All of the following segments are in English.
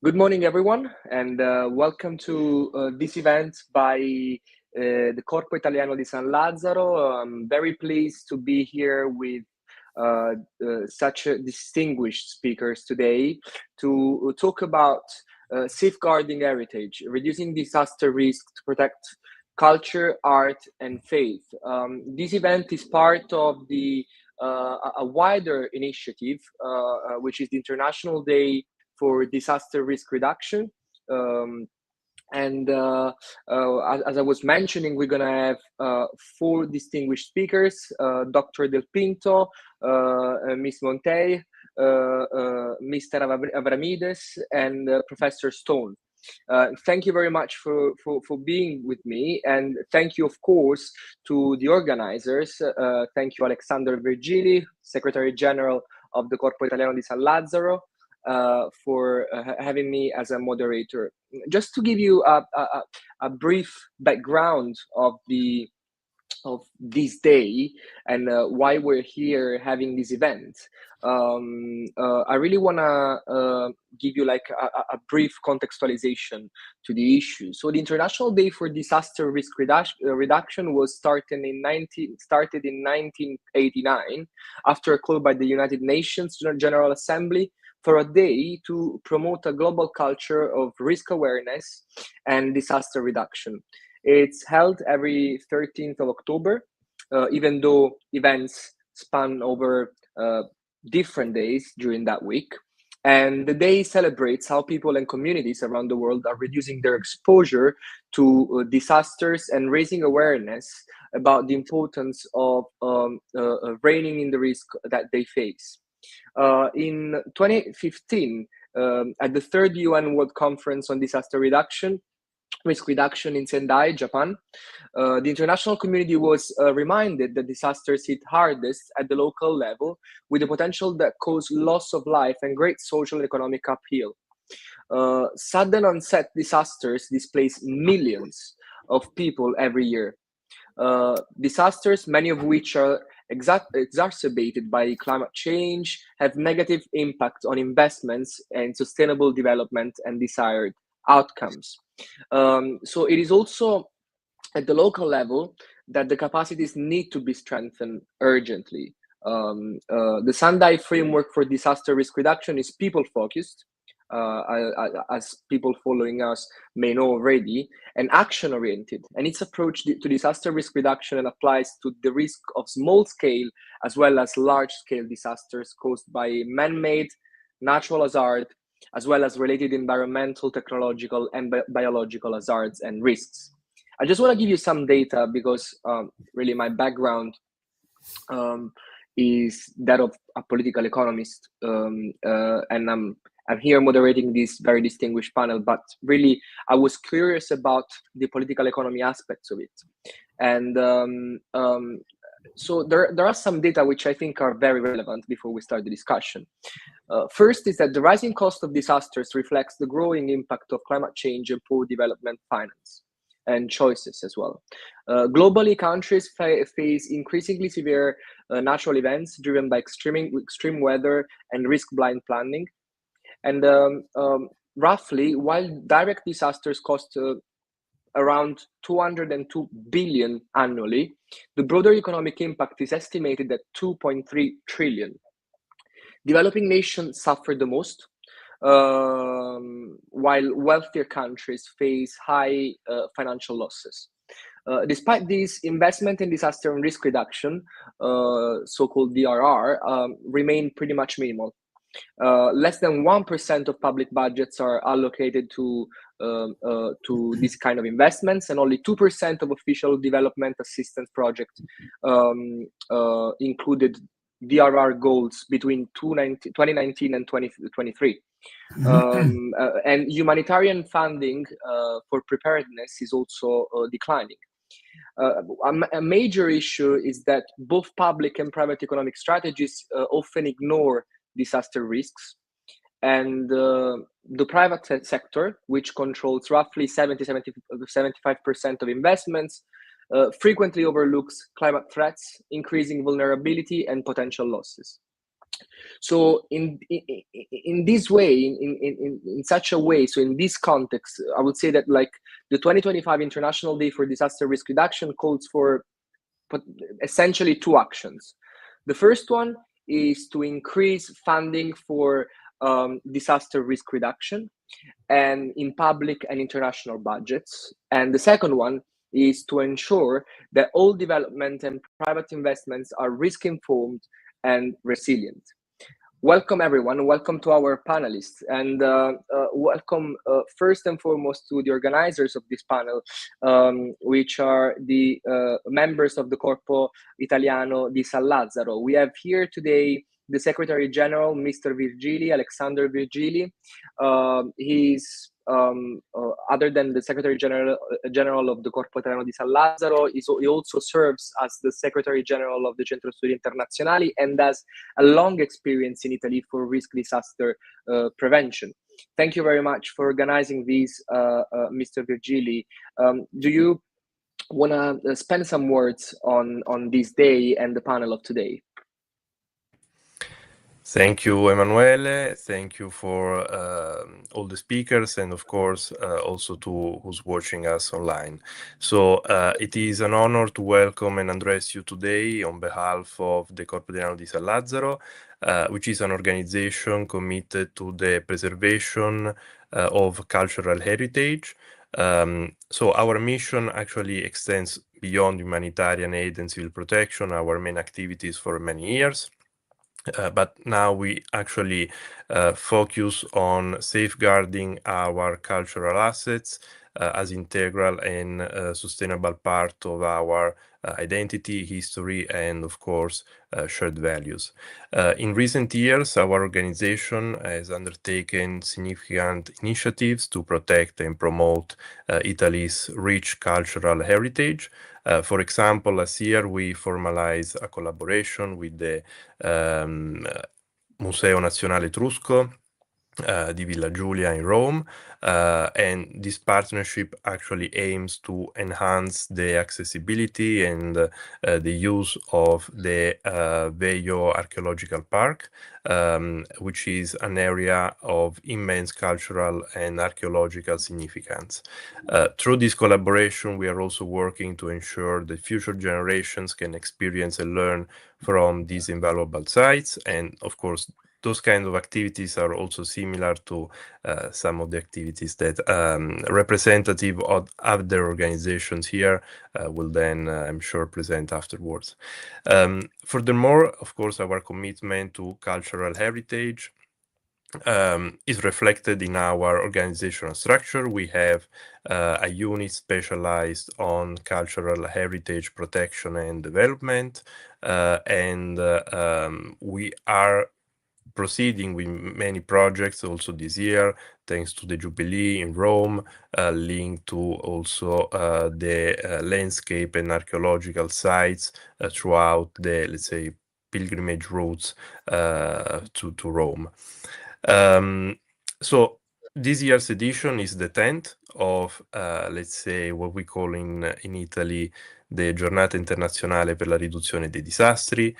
Good morning, everyone, and welcome to this event by the Corpo Italiano di San Lazzaro. I'm very pleased to be here with such distinguished speakers today to talk about safeguarding heritage, reducing disaster risk to protect culture, art, and faith. This event is part of a wider initiative, which is the International Day for Disaster Risk Reduction. As I was mentioning, we're going to have four distinguished speakers, Dr. Del Pinto, Ms. Montey, Mr. Avramides, and Professor Stone. Thank you very much for being with me, and thank you, of course, to the organizers. Thank you, Alexander Virgili, Secretary General of the Corpo Italiano di San Lazzaro, for having me as a moderator. Just to give you a brief background of this day and why we're here having this event, I really want to give you like a brief contextualization to the issue. So the International Day for Disaster Risk Reduction was started in 1989 after a call by the United Nations General Assembly for a day to promote a global culture of risk awareness and disaster reduction. It's held every 13th of October, even though events span over different days during that week. And the day celebrates how people and communities around the world are reducing their exposure to disasters and raising awareness about the importance of reining in the risk that they face. In 2015, at the third UN World Conference on Disaster Risk Reduction in Sendai, Japan, the international community was reminded that disasters hit hardest at the local level, with the potential that cause loss of life and great social and economic upheaval. Sudden onset disasters displace millions of people every year. Disasters, many of which are exacerbated by climate change, have negative impact on investments and sustainable development and desired outcomes. So it is also at the local level that the capacities need to be strengthened urgently. The Sendai framework for disaster risk reduction is people-focused, as people following us may know already, and action-oriented. And its approach to disaster risk reduction applies to the risk of small-scale as well as large-scale disasters caused by man-made, natural hazard, as well as related environmental, technological, and biological hazards and risks. I just want to give you some data because really my background is that of a political economist, and I'm here moderating this very distinguished panel, but really I was curious about the political economy aspects of it. And so there are some data which I think are very relevant before we start the discussion. First is that the rising cost of disasters reflects the growing impact of climate change and poor development finance and choices as well. Globally, countries face increasingly severe natural events driven by extreme weather and risk-blind planning. And roughly, while direct disasters cost around 202 billion annually, the broader economic impact is estimated at 2.3 trillion. Developing nations suffer the most, while wealthier countries face high financial losses. Despite this, investment in disaster and risk reduction, so-called DRR, remain pretty much minimal. Less than 1% of public budgets are allocated to this kind of investments, and only 2% of official development assistance projects included DRR goals between 2019 and 2023. And humanitarian funding for preparedness is also declining. A major issue is that both public and private economic strategies often ignore disaster risks, and the private sector, which controls roughly 75% of investments, frequently overlooks climate threats, increasing vulnerability and potential losses. So in this way, in such a way, so in this context, I would say that like the 2025 International Day for Disaster Risk Reduction calls for essentially two actions. The first one is to increase funding for disaster risk reduction and in public and international budgets. And the second one is to ensure that all development and private investments are risk informed and resilient. Welcome, everyone. Welcome to our panelists, and welcome first and foremost to the organizers of this panel, which are the members of the Corpo Italiano di San Lazzaro. We have here today the Secretary General, Mr. Virgili, Alexander Virgili. He's other than the Secretary General of the Corpo Italiano di San Lazzaro, he also serves as the Secretary General of the Centro Studi Internazionali and has a long experience in Italy for risk disaster prevention. Thank you very much for organizing this, Mr. Virgili. Do you want to spend some words on this day and the panel of today? Thank you, Emanuele. Thank you for all the speakers and, of course, also to who's watching us online. So it is an honor to welcome and address you today on behalf of the Corpo Italiano di San Lazzaro, which is an organization committed to the preservation of cultural heritage. So our mission actually extends beyond humanitarian aid and civil protection, our main activities for many years. But now we actually focus on safeguarding our cultural assets as integral and sustainable part of our identity, history, and of course, shared values. In recent years, our organization has undertaken significant initiatives to protect and promote Italy's rich cultural heritage. For example, last year we formalized a collaboration with the Museo Nazionale Etrusco di Villa Giulia in Rome, and this partnership actually aims to enhance the accessibility and the use of the Veio Archaeological Park, which is an area of immense cultural and archaeological significance. Through this collaboration, we are also working to ensure that future generations can experience and learn from these invaluable sites, and of course, those kinds of activities are also similar to some of the activities that representative of other organizations here will then, I'm sure, present afterwards. Furthermore, of course, our commitment to cultural heritage is reflected in our organizational structure. We have a unit specialized on cultural heritage protection and development, and we are proceeding with many projects also this year, thanks to the Jubilee in Rome, linked to also the landscape and archaeological sites throughout the, let's say, pilgrimage routes to Rome. So this year's edition is the 10th of, let's say, what we call in Italy the Giornata Internazionale per la Riduzione dei Disastri.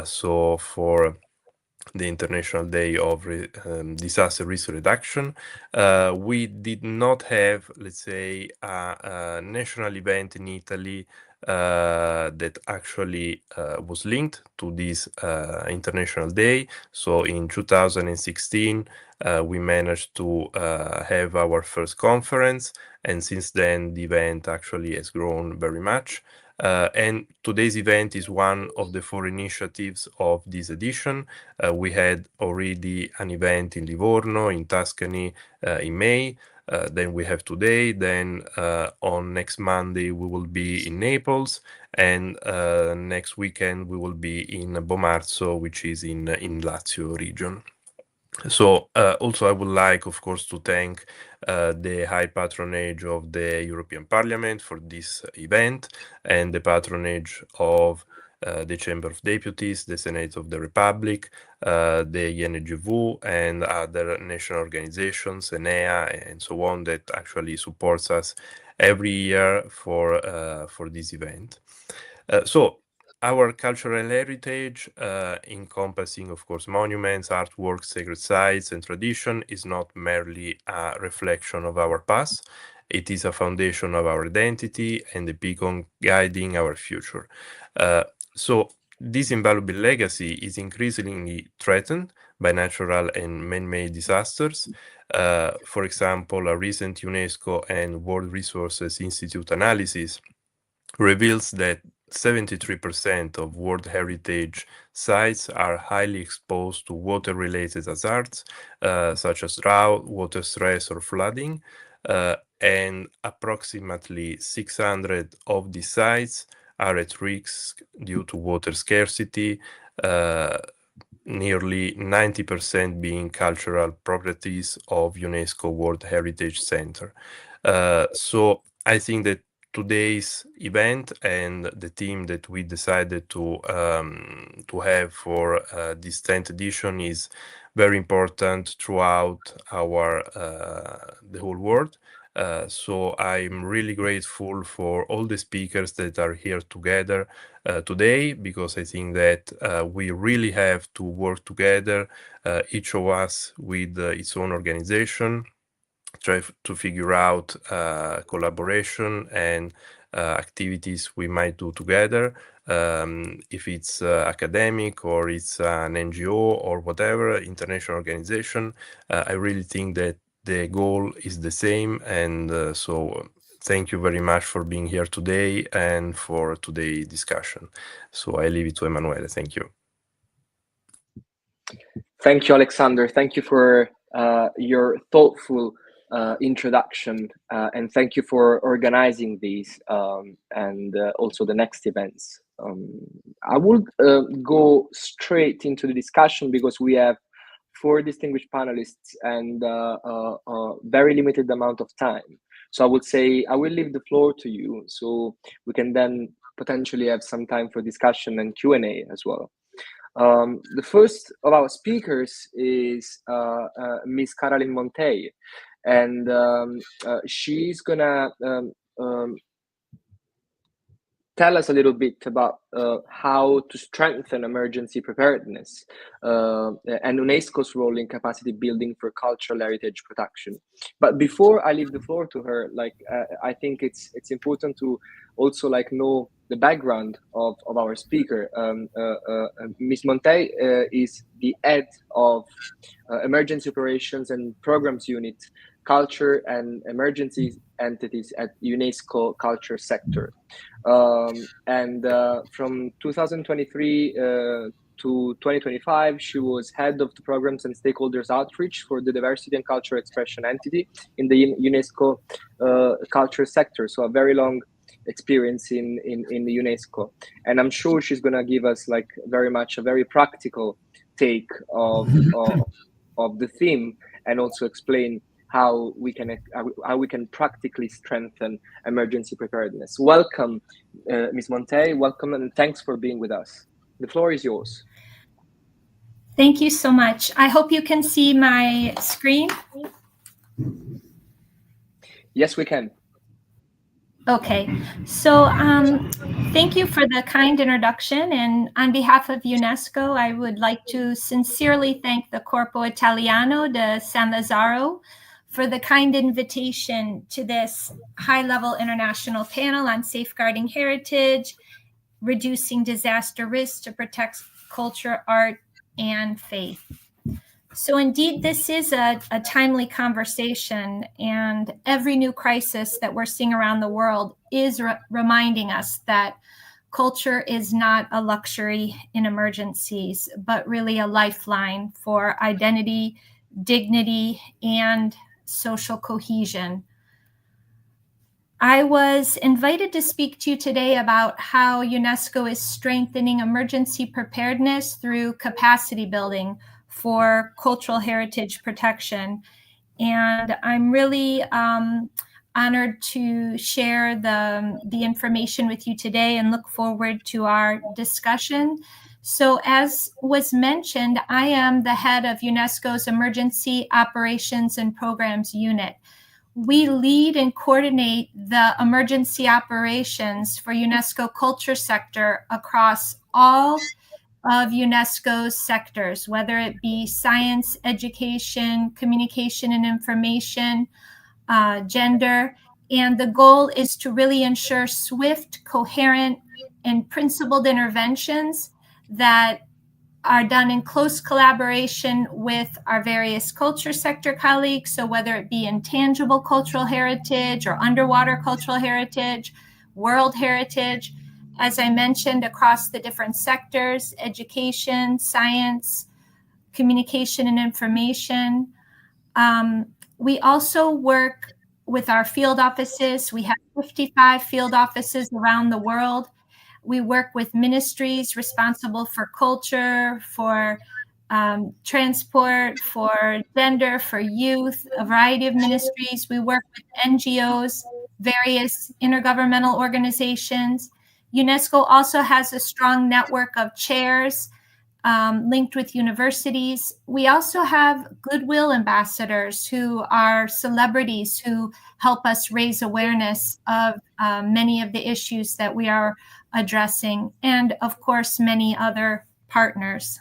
So for the International Day of Disaster Risk Reduction. We did not have, let's say, a national event in Italy that actually was linked to this International Day. So in 2016, we managed to have our first conference, and since then the event actually has grown very much. And today's event is one of the 4 initiatives of this edition. We had already an event in Livorno, in Tuscany, in May. Then we have today. Then on next Monday, we will be in Naples. And next weekend, we will be in Bomarzo, which is in Lazio region. So also I would like, of course, to thank the high patronage of the European Parliament for this event and the patronage of the Chamber of Deputies, the Senate of the Republic, the INGV, and other national organizations, ENEA, and so on, that actually supports us every year for this event. So Our cultural heritage, encompassing, of course, monuments, artworks, sacred sites, and tradition, is not merely a reflection of our past. It is a foundation of our identity and a beacon guiding our future. So this invaluable legacy is increasingly threatened by natural and man-made disasters. For example, a recent UNESCO and World Resources Institute analysis reveals that 73% of World Heritage sites are highly exposed to water-related hazards, such as drought, water stress, or flooding, and approximately 600 of these sites are at risk due to water scarcity, nearly 90% being cultural properties of UNESCO World Heritage Center. So I think that today's event and the theme that we decided to have for this 10th edition is very important throughout our the whole world. So I'm really grateful for all the speakers that are here together today, because I think that we really have to work together, each of us with its own organization, try to figure out collaboration and activities we might do together, if it's academic or it's an NGO or whatever, international organization. I really think that the goal is the same, and so thank you very much for being here today and for today's discussion. So I leave it to Emanuele. Thank you. Thank you, Alexander. Thank you for your thoughtful introduction, and thank you for organizing these and also the next events. I would go straight into the discussion because we have 4 distinguished panelists and a very limited amount of time. So I would say I will leave the floor to you so we can then potentially have some time for discussion and Q&A as well. The first of our speakers is Ms. Caroline Montey, and she's gonna tell us a little bit about how to strengthen emergency preparedness and UNESCO's role in capacity building for cultural heritage protection. But before I leave the floor to her, I think it's important to also know the background of our speaker. Ms. Montey is the head of Emergency Operations and Programs Unit, Culture and Emergency Entities at UNESCO Culture Sector. And from 2023 to 2025, she was head of the Programs and Stakeholders Outreach for the Diversity and Cultural Expression Entity in the UNESCO Culture Sector. So a very long experience in the UNESCO. And I'm sure she's going to give us very much a very practical take of the theme, and also explain how we can practically strengthen emergency preparedness. Welcome, Ms. Montey. Welcome, and thanks for being with us. The floor is yours. Thank you so much. I hope you can see my screen. Yes, we can. Okay, so thank you for the kind introduction, and on behalf of UNESCO, I would like to sincerely thank the Corpo Italiano de San Lazzaro for the kind invitation to this high-level international panel on safeguarding heritage, reducing disaster risks to protect culture, art, and faith. So indeed, this is a timely conversation, and every new crisis that we're seeing around the world is reminding us that culture is not a luxury in emergencies, but really a lifeline for identity, dignity, and social cohesion. I was invited to speak to you today about how UNESCO is strengthening emergency preparedness through capacity building for cultural heritage protection. And I'm really honored to share the information with you today and look forward to our discussion. So as was mentioned, I am the head of UNESCO's Emergency Operations and Programs Unit. we lead and coordinate the emergency operations for UNESCO culture sector across all of UNESCO's sectors, whether it be science, education, communication and information, gender. And the goal is to really ensure swift, coherent, and principled interventions that are done in close collaboration with our various culture sector colleagues. So whether it be intangible cultural heritage or underwater cultural heritage, world heritage, as I mentioned, across the different sectors, education, science, communication and information. We also work with our field offices. We have 55 field offices around the world. We work with ministries responsible for culture, for transport, for gender, for youth, a variety of ministries. We work with NGOs, various intergovernmental organizations. UNESCO also has a strong network of chairs linked with universities. We also have goodwill ambassadors who are celebrities who help us raise awareness of many of the issues that we are addressing, and of course, many other partners.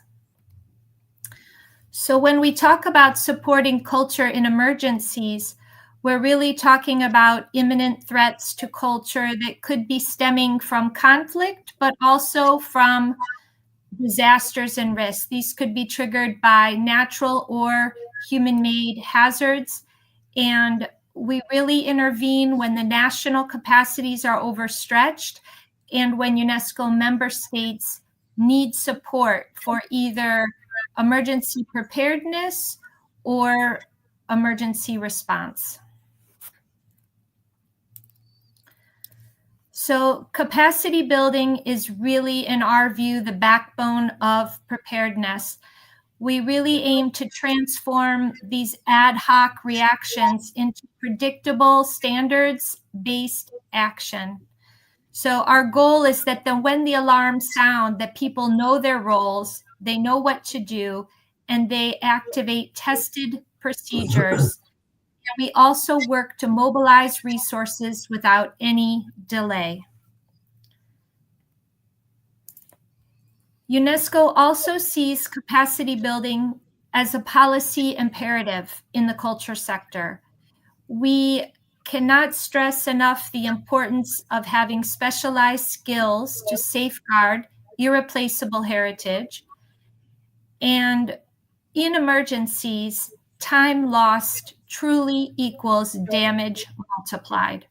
So when we talk about supporting culture in emergencies, we're really talking about imminent threats to culture that could be stemming from conflict, but also from disasters and risks. These could be triggered by natural or human-made hazards. And we really intervene when the national capacities are overstretched and when UNESCO member states need support for either emergency preparedness or emergency response. So capacity building is really, in our view, the backbone of preparedness. We really aim to transform these ad hoc reactions into predictable, standards-based action. So our goal is that when the alarms sound, that people know their roles, they know what to do, and they activate tested procedures. And we also work to mobilize resources without any delay. UNESCO also sees capacity building as a policy imperative in the culture sector. We cannot stress enough the importance of having specialized skills to safeguard irreplaceable heritage. And in emergencies, time lost truly equals damage multiplied.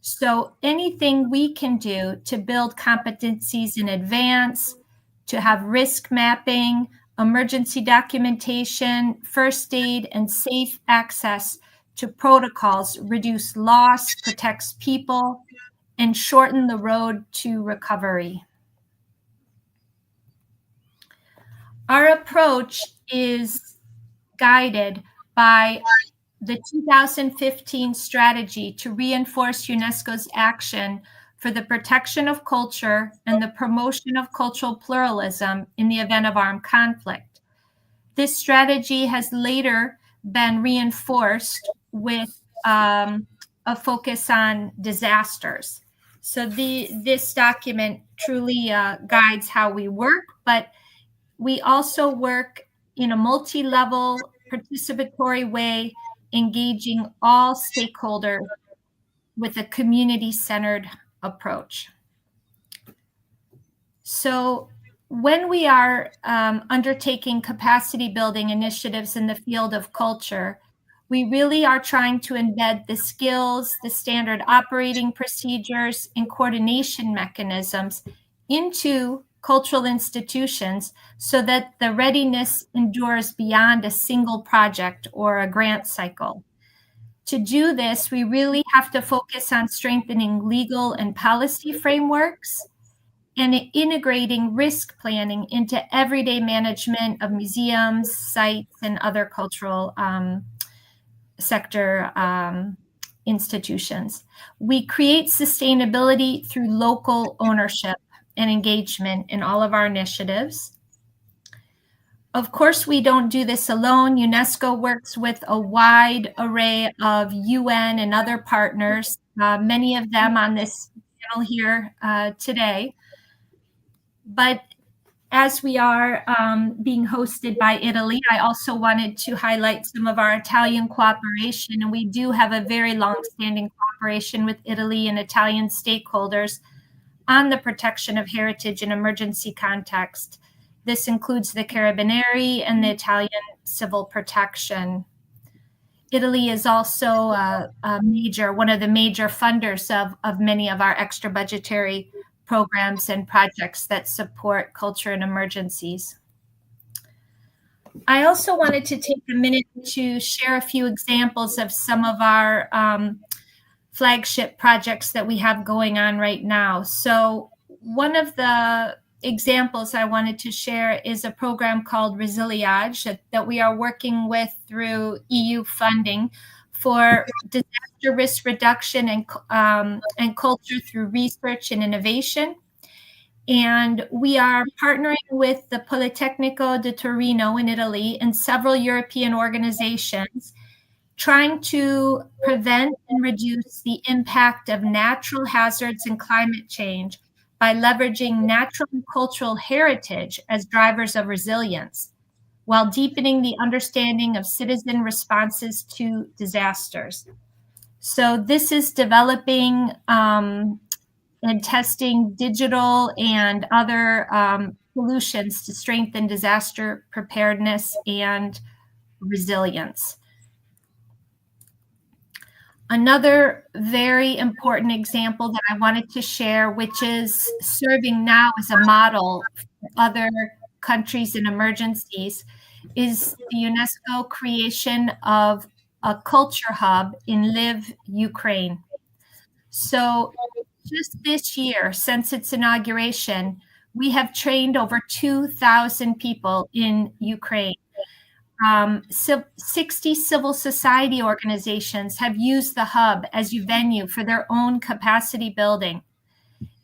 So anything we can do to build competencies in advance, to have risk mapping, emergency documentation, first aid, and safe access to protocols reduce loss, protects people, and shorten the road to recovery. Our approach is guided by the 2015 strategy to reinforce UNESCO's action for the protection of culture and the promotion of cultural pluralism in the event of armed conflict. This strategy has later been reinforced with a focus on disasters. So this document truly guides how we work, but we also work in a multi-level participatory way, engaging all stakeholders with a community-centered approach. So when we are undertaking capacity building initiatives in the field of culture, we really are trying to embed the skills, the standard operating procedures, and coordination mechanisms into cultural institutions so that the readiness endures beyond a single project or a grant cycle. To do this, we really have to focus on strengthening legal and policy frameworks and integrating risk planning into everyday management of museums, sites, and other cultural sector institutions. We create sustainability through local ownership and engagement in all of our initiatives. Of course, we don't do this alone. UNESCO works with a wide array of UN and other partners, many of them on this panel here today. But as we are being hosted by Italy, I also wanted to highlight some of our Italian cooperation. And we do have a very long-standing cooperation with Italy and Italian stakeholders on the protection of heritage in emergency context. This includes the Carabinieri and the Italian Civil Protection. Italy is also one of the major funders of many of our extra budgetary programs and projects that support culture in emergencies. I also wanted to take a minute to share a few examples of some of our flagship projects that we have going on right now. So one of the examples I wanted to share is a program called Resiliage that we are working with through EU funding for disaster risk reduction and culture through research and innovation. And we are partnering with the Politecnico di Torino in Italy and several European organizations, trying to prevent and reduce the impact of natural hazards and climate change by leveraging natural and cultural heritage as drivers of resilience, while deepening the understanding of citizen responses to disasters. So this is developing and testing digital and other solutions to strengthen disaster preparedness and resilience. Another very important example that I wanted to share, which is serving now as a model for other countries in emergencies, is the UNESCO creation of a culture hub in Lviv, Ukraine. So just this year, since its inauguration, we have trained over 2,000 people in Ukraine. 60 civil society organizations have used the hub as a venue for their own capacity building.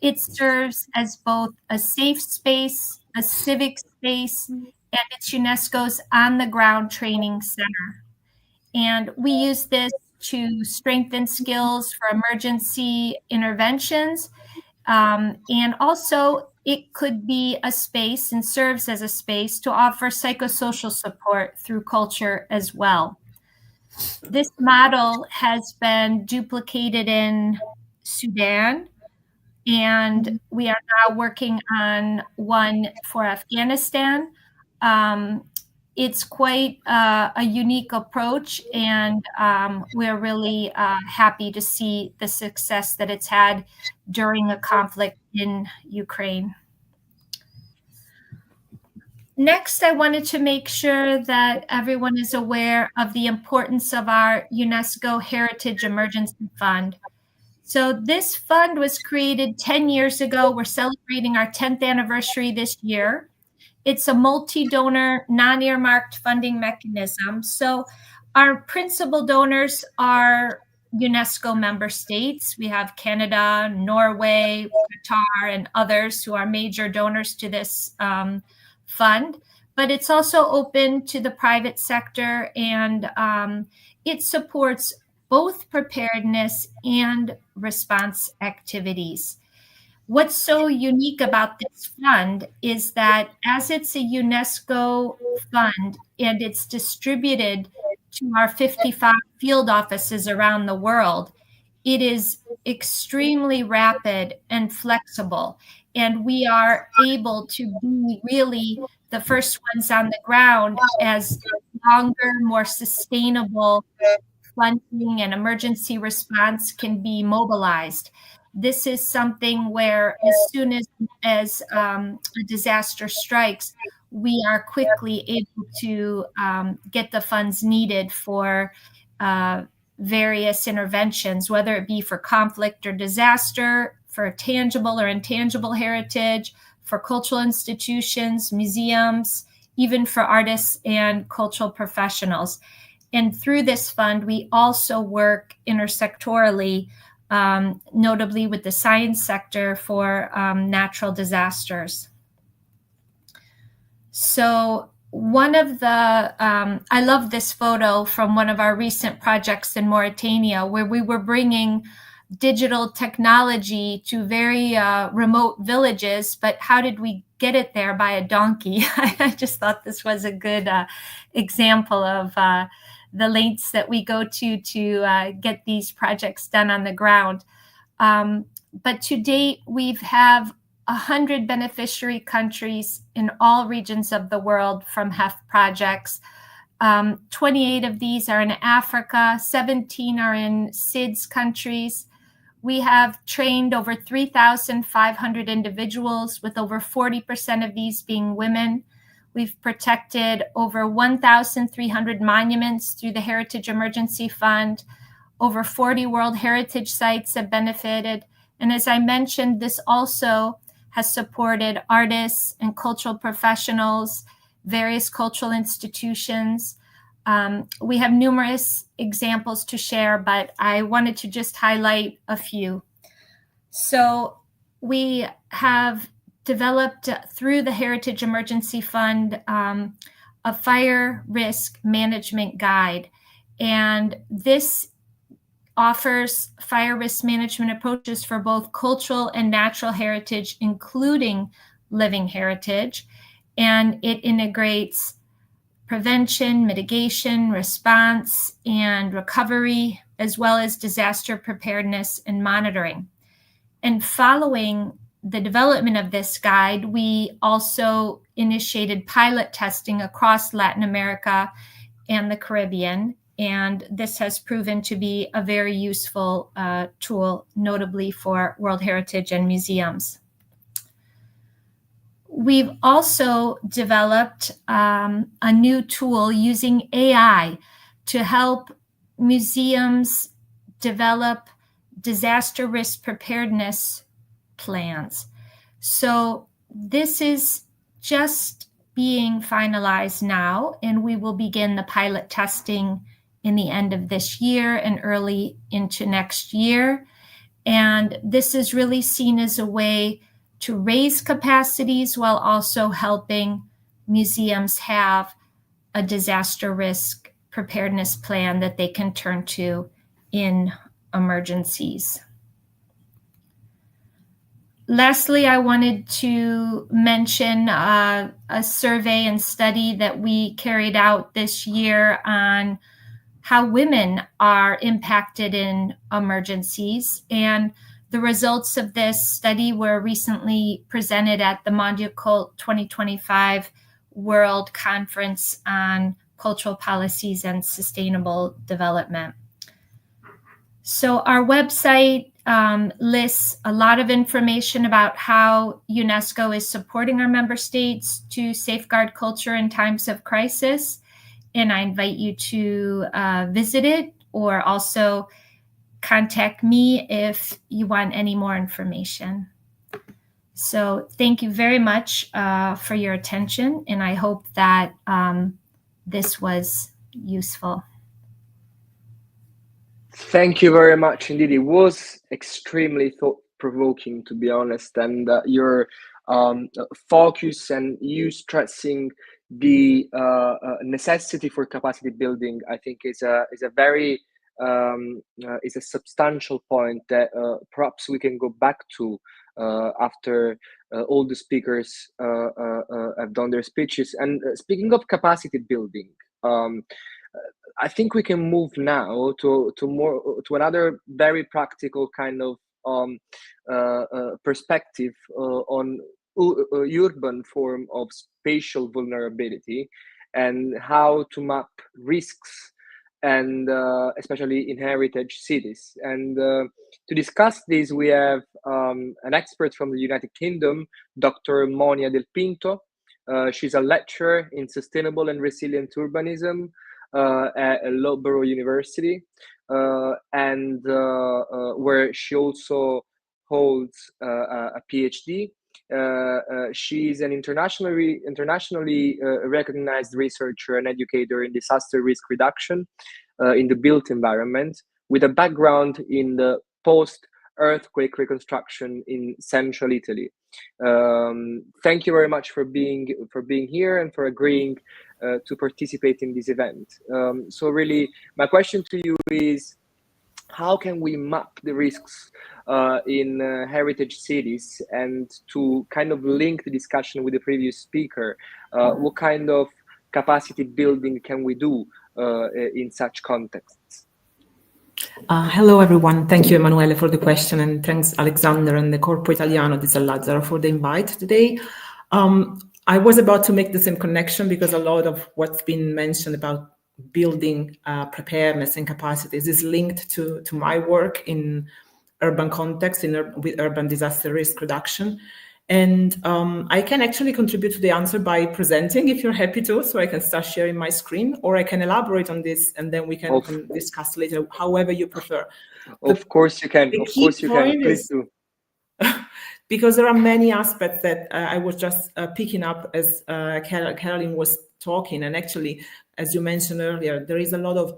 It serves as both a safe space, a civic space, and it's UNESCO's on-the-ground training center. And we use this to strengthen skills for emergency interventions. And also, it could be a space and serves as a space to offer psychosocial support through culture as well. This model has been duplicated in Sudan, and we are now working on one for Afghanistan. It's quite a unique approach, and we're really happy to see the success that it's had during a conflict in Ukraine. Next, I wanted to make sure that everyone is aware of the importance of our UNESCO Heritage Emergency Fund. So this fund was created 10 years ago. We're celebrating our 10th anniversary this year. It's a multi-donor, non-earmarked funding mechanism. So our principal donors are UNESCO member states. We have Canada, Norway, Qatar, and others who are major donors to this fund. But it's also open to the private sector, and it supports both preparedness and response activities. What's so unique about this fund is that as it's a UNESCO fund and it's distributed to our 55 field offices around the world, it is extremely rapid and flexible. And we are able to be really the first ones on the ground as longer, more sustainable funding and emergency response can be mobilized. This is something where as soon as a disaster strikes, we are quickly able to get the funds needed for various interventions, whether it be for conflict or disaster, for tangible or intangible heritage, for cultural institutions, museums, even for artists and cultural professionals. And through this fund, we also work intersectorally, notably with the science sector for natural disasters. So one of the, I love this photo from one of our recent projects in Mauritania, where we were bringing digital technology to very remote villages, but how did we get it there? By a donkey. I just thought this was a good example of the lengths that we go to get these projects done on the ground. But to date, we've have 100 beneficiary countries in all regions of the world from HEF projects. 28 of these are in Africa, 17 are in SIDS countries. We have trained over 3,500 individuals, with over 40% of these being women. We've protected over 1,300 monuments through the Heritage Emergency Fund. Over 40 World Heritage sites have benefited. And as I mentioned, this also has supported artists and cultural professionals, various cultural institutions. We have numerous examples to share, but I wanted to just highlight a few. So we have developed through the Heritage Emergency Fund a fire risk management guide. And this offers fire risk management approaches for both cultural and natural heritage, including living heritage. And it integrates prevention, mitigation, response, and recovery, as well as disaster preparedness and monitoring. And following the development of this guide, we also initiated pilot testing across Latin America and the Caribbean. And this has proven to be a very useful tool, notably for World Heritage and museums. We've also developed a new tool using AI to help museums develop disaster risk preparedness plans. So this is just being finalized now, and we will begin the pilot testing in the end of this year and early into next year. And this is really seen as a way to raise capacities while also helping museums have a disaster risk preparedness plan that they can turn to in emergencies. Lastly, I wanted to mention a survey and study that we carried out this year on how women are impacted in emergencies. And the results of this study were recently presented at the Mondial 2025 World Conference on Cultural Policies and Sustainable Development. So our website lists a lot of information about how UNESCO is supporting our member states to safeguard culture in times of crisis. And I invite you to visit it, or also contact me if you want any more information. So thank you very much for your attention, and I hope that this was useful. Thank you very much indeed. It was extremely thought-provoking, to be honest, and your focus and you stressing the necessity for capacity building, I think, is a very is a substantial point that perhaps we can go back to after all the speakers have done their speeches. And speaking of capacity building, I think we can move now to another very practical kind of perspective on urban form of spatial vulnerability and how to map risks, and especially in heritage cities. And to discuss this, we have an expert from the United Kingdom, Dr. Monia Del Pinto. She's a lecturer in sustainable and resilient urbanism at Loughborough University, and where she also holds a PhD. She's an internationally recognized researcher and educator in disaster risk reduction in the built environment, with a background in the post earthquake reconstruction in central Italy. Thank you very much for being here and for agreeing to participate in this event. So really, my question to you is, how can we map the risks in heritage cities? And to kind of link the discussion with the previous speaker, what kind of capacity building can we do in such contexts? Hello, everyone. Thank you, Emanuele, for the question, and thanks, Alexander and the Corpo Italiano di Lazzaro for the invite today. I was about to make the same connection because a lot of what's been mentioned about building preparedness and capacities is linked to my work in urban context, with urban disaster risk reduction. And I can actually contribute to the answer by presenting, if you're happy to, so I can start sharing my screen, or I can elaborate on this and then we can discuss later, however you prefer. Of course you can. Of course you can. Please do. Because there are many aspects that I was just picking up as Caroline was talking. And actually, as you mentioned earlier, there is a lot of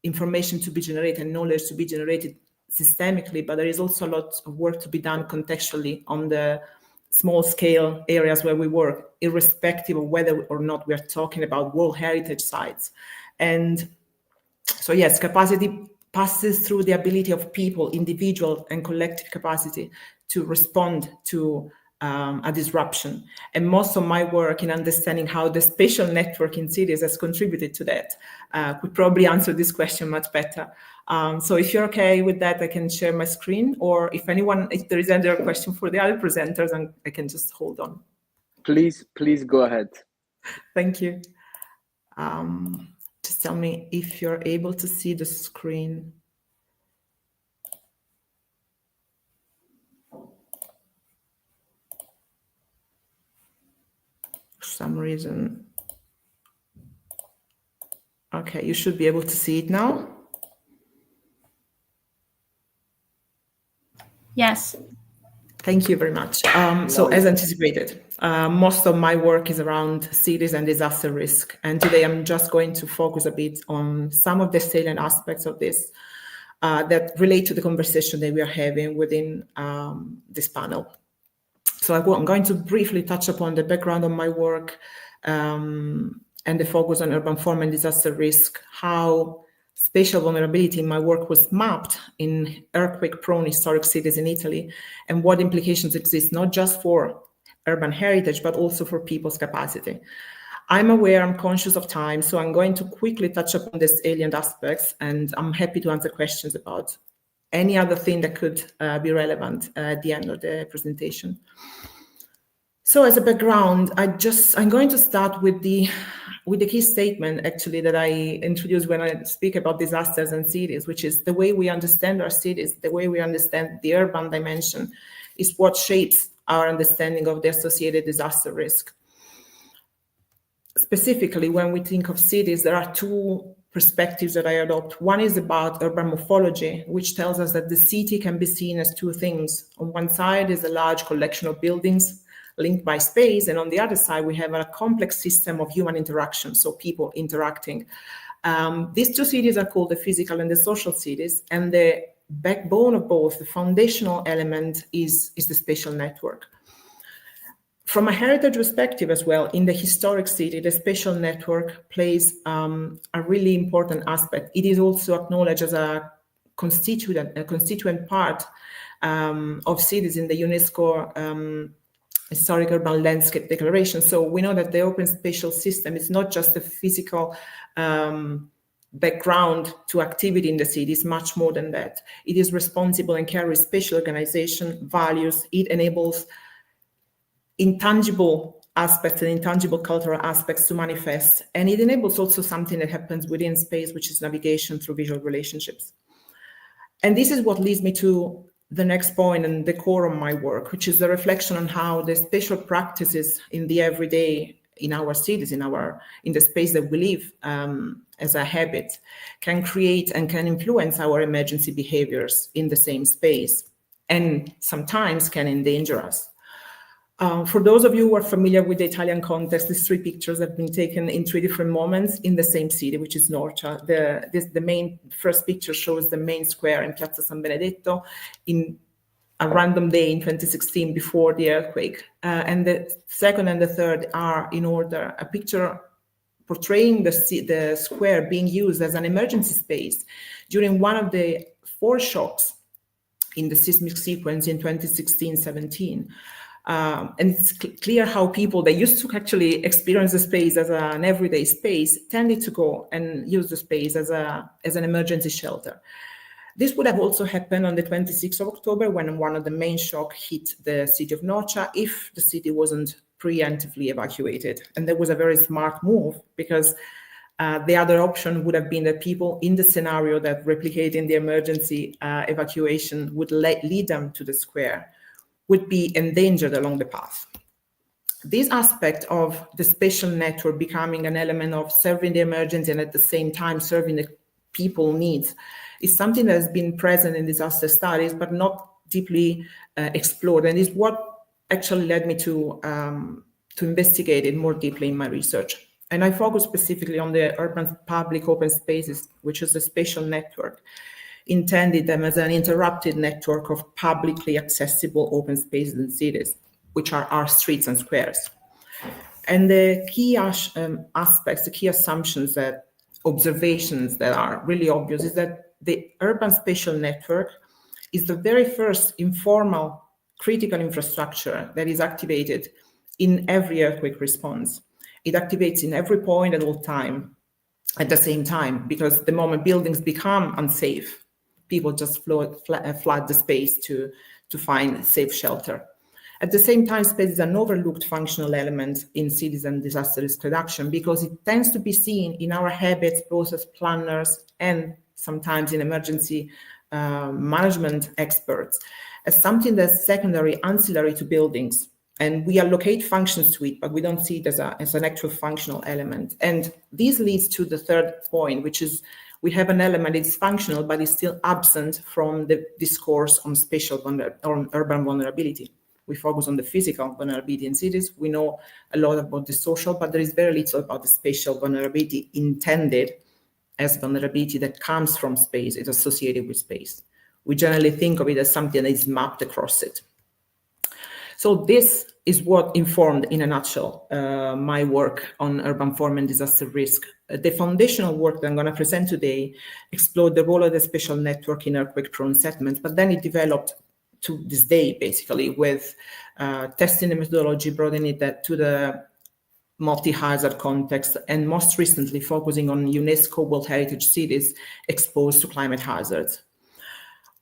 information to be generated, knowledge to be generated systemically, but there is also a lot of work to be done contextually on the small scale areas where we work, irrespective of whether or not we are talking about World Heritage sites. And so yes, capacity passes through the ability of people, individual and collective capacity to respond to a disruption. And most of my work in understanding how the spatial network in cities has contributed to that could probably answer this question much better. So if you're okay with that, I can share my screen, or if there is any other question for the other presenters, I can just hold on. Please go ahead. Thank you. Just tell me if you're able to see the screen. For some reason. Okay, you should be able to see it now. Yes. Thank you very much. So as anticipated, most of my work is around cities and disaster risk. And today I'm just going to focus a bit on some of the salient aspects of this that relate to the conversation that we are having within this panel. So I'm going to briefly touch upon the background of my work and the focus on urban form and disaster risk, how spatial vulnerability in my work was mapped in earthquake-prone historic cities in Italy, and what implications exist not just for urban heritage, but also for people's capacity. I'm aware, I'm conscious of time, so I'm going to quickly touch upon these salient aspects, and I'm happy to answer questions about any other thing that could be relevant at the end of the presentation. So as a background, I'm going to start with the key statement, actually, that I introduce when I speak about disasters and cities, which is the way we understand our cities, the way we understand the urban dimension is what shapes our understanding of the associated disaster risk. Specifically, when we think of cities, there are two perspectives that I adopt. One is about urban morphology, which tells us that the city can be seen as two things. On one side is a large collection of buildings linked by space, and on the other side we have a complex system of human interaction, so people interacting. These two cities are called the physical and the social cities, and the backbone of both, the foundational element, is the spatial network. From a heritage perspective as well, in the historic city, the spatial network plays a really important aspect. It is also acknowledged as a constituent part of cities in the UNESCO Historic Urban Landscape Declaration. So we know that the open spatial system is not just a physical background to activity in the city, it's much more than that. It is responsible and carries spatial organization, values. It enables intangible aspects and intangible cultural aspects to manifest. And it enables also something that happens within space, which is navigation through visual relationships. And this is what leads me to the next point and the core of my work, which is the reflection on how the spatial practices in the everyday, in our cities, in the space that we live as a habit, can create and can influence our emergency behaviors in the same space, and sometimes can endanger us. For those of you who are familiar with the Italian context, these three pictures have been taken in three different moments in the same city, which is Norcia. The main first picture shows the main square in Piazza San Benedetto. In a random day in 2016 before the earthquake. And the second and the third are in order, a picture portraying the square being used as an emergency space during one of the 4 shocks in the seismic sequence in 2016-17. And it's clear how people that used to actually experience the space as an everyday space tended to go and use the space as an emergency shelter. This would have also happened on the 26th of October when one of the main shocks hit the city of Nocha if the city wasn't preemptively evacuated. And that was a very smart move because the other option would have been that people in the scenario that replicating the emergency evacuation would lead them to the square would be endangered along the path. This aspect of the spatial network becoming an element of serving the emergency and at the same time serving the people needs is something that has been present in disaster studies but not deeply explored, and is what actually led me to investigate it more deeply in my research. And I focus specifically on the urban public open spaces, which is a spatial network, intended them as an interrupted network of publicly accessible open spaces in cities, which are our streets and squares. And the key aspects, the key assumptions, that observations that are really obvious is that the urban spatial network is the very first informal critical infrastructure that is activated in every earthquake response. It activates in every point at all time, at the same time, because the moment buildings become unsafe, people just flood the space to find safe shelter. At the same time, space is an overlooked functional element in cities and disaster risk reduction because it tends to be seen in our habits, process planners, and sometimes in emergency management experts as something that's secondary, ancillary to buildings. And we allocate functions to it, but we don't see it as an actual functional element. And this leads to the third point, which is we have an element, it's functional, but it's still absent from the discourse on spatial on urban vulnerability. We focus on the physical vulnerability in cities. We know a lot about the social, but there is very little about the spatial vulnerability intended as vulnerability that comes from space, it's associated with space. We generally think of it as something that is mapped across it. So this is what informed, in a nutshell, my work on urban form and disaster risk. The foundational work that I'm going to present today explored the role of the spatial network in earthquake-prone settlements, but then it developed to this day, basically, with testing the methodology, broadening it to the multi-hazard context, and most recently focusing on UNESCO World Heritage cities exposed to climate hazards.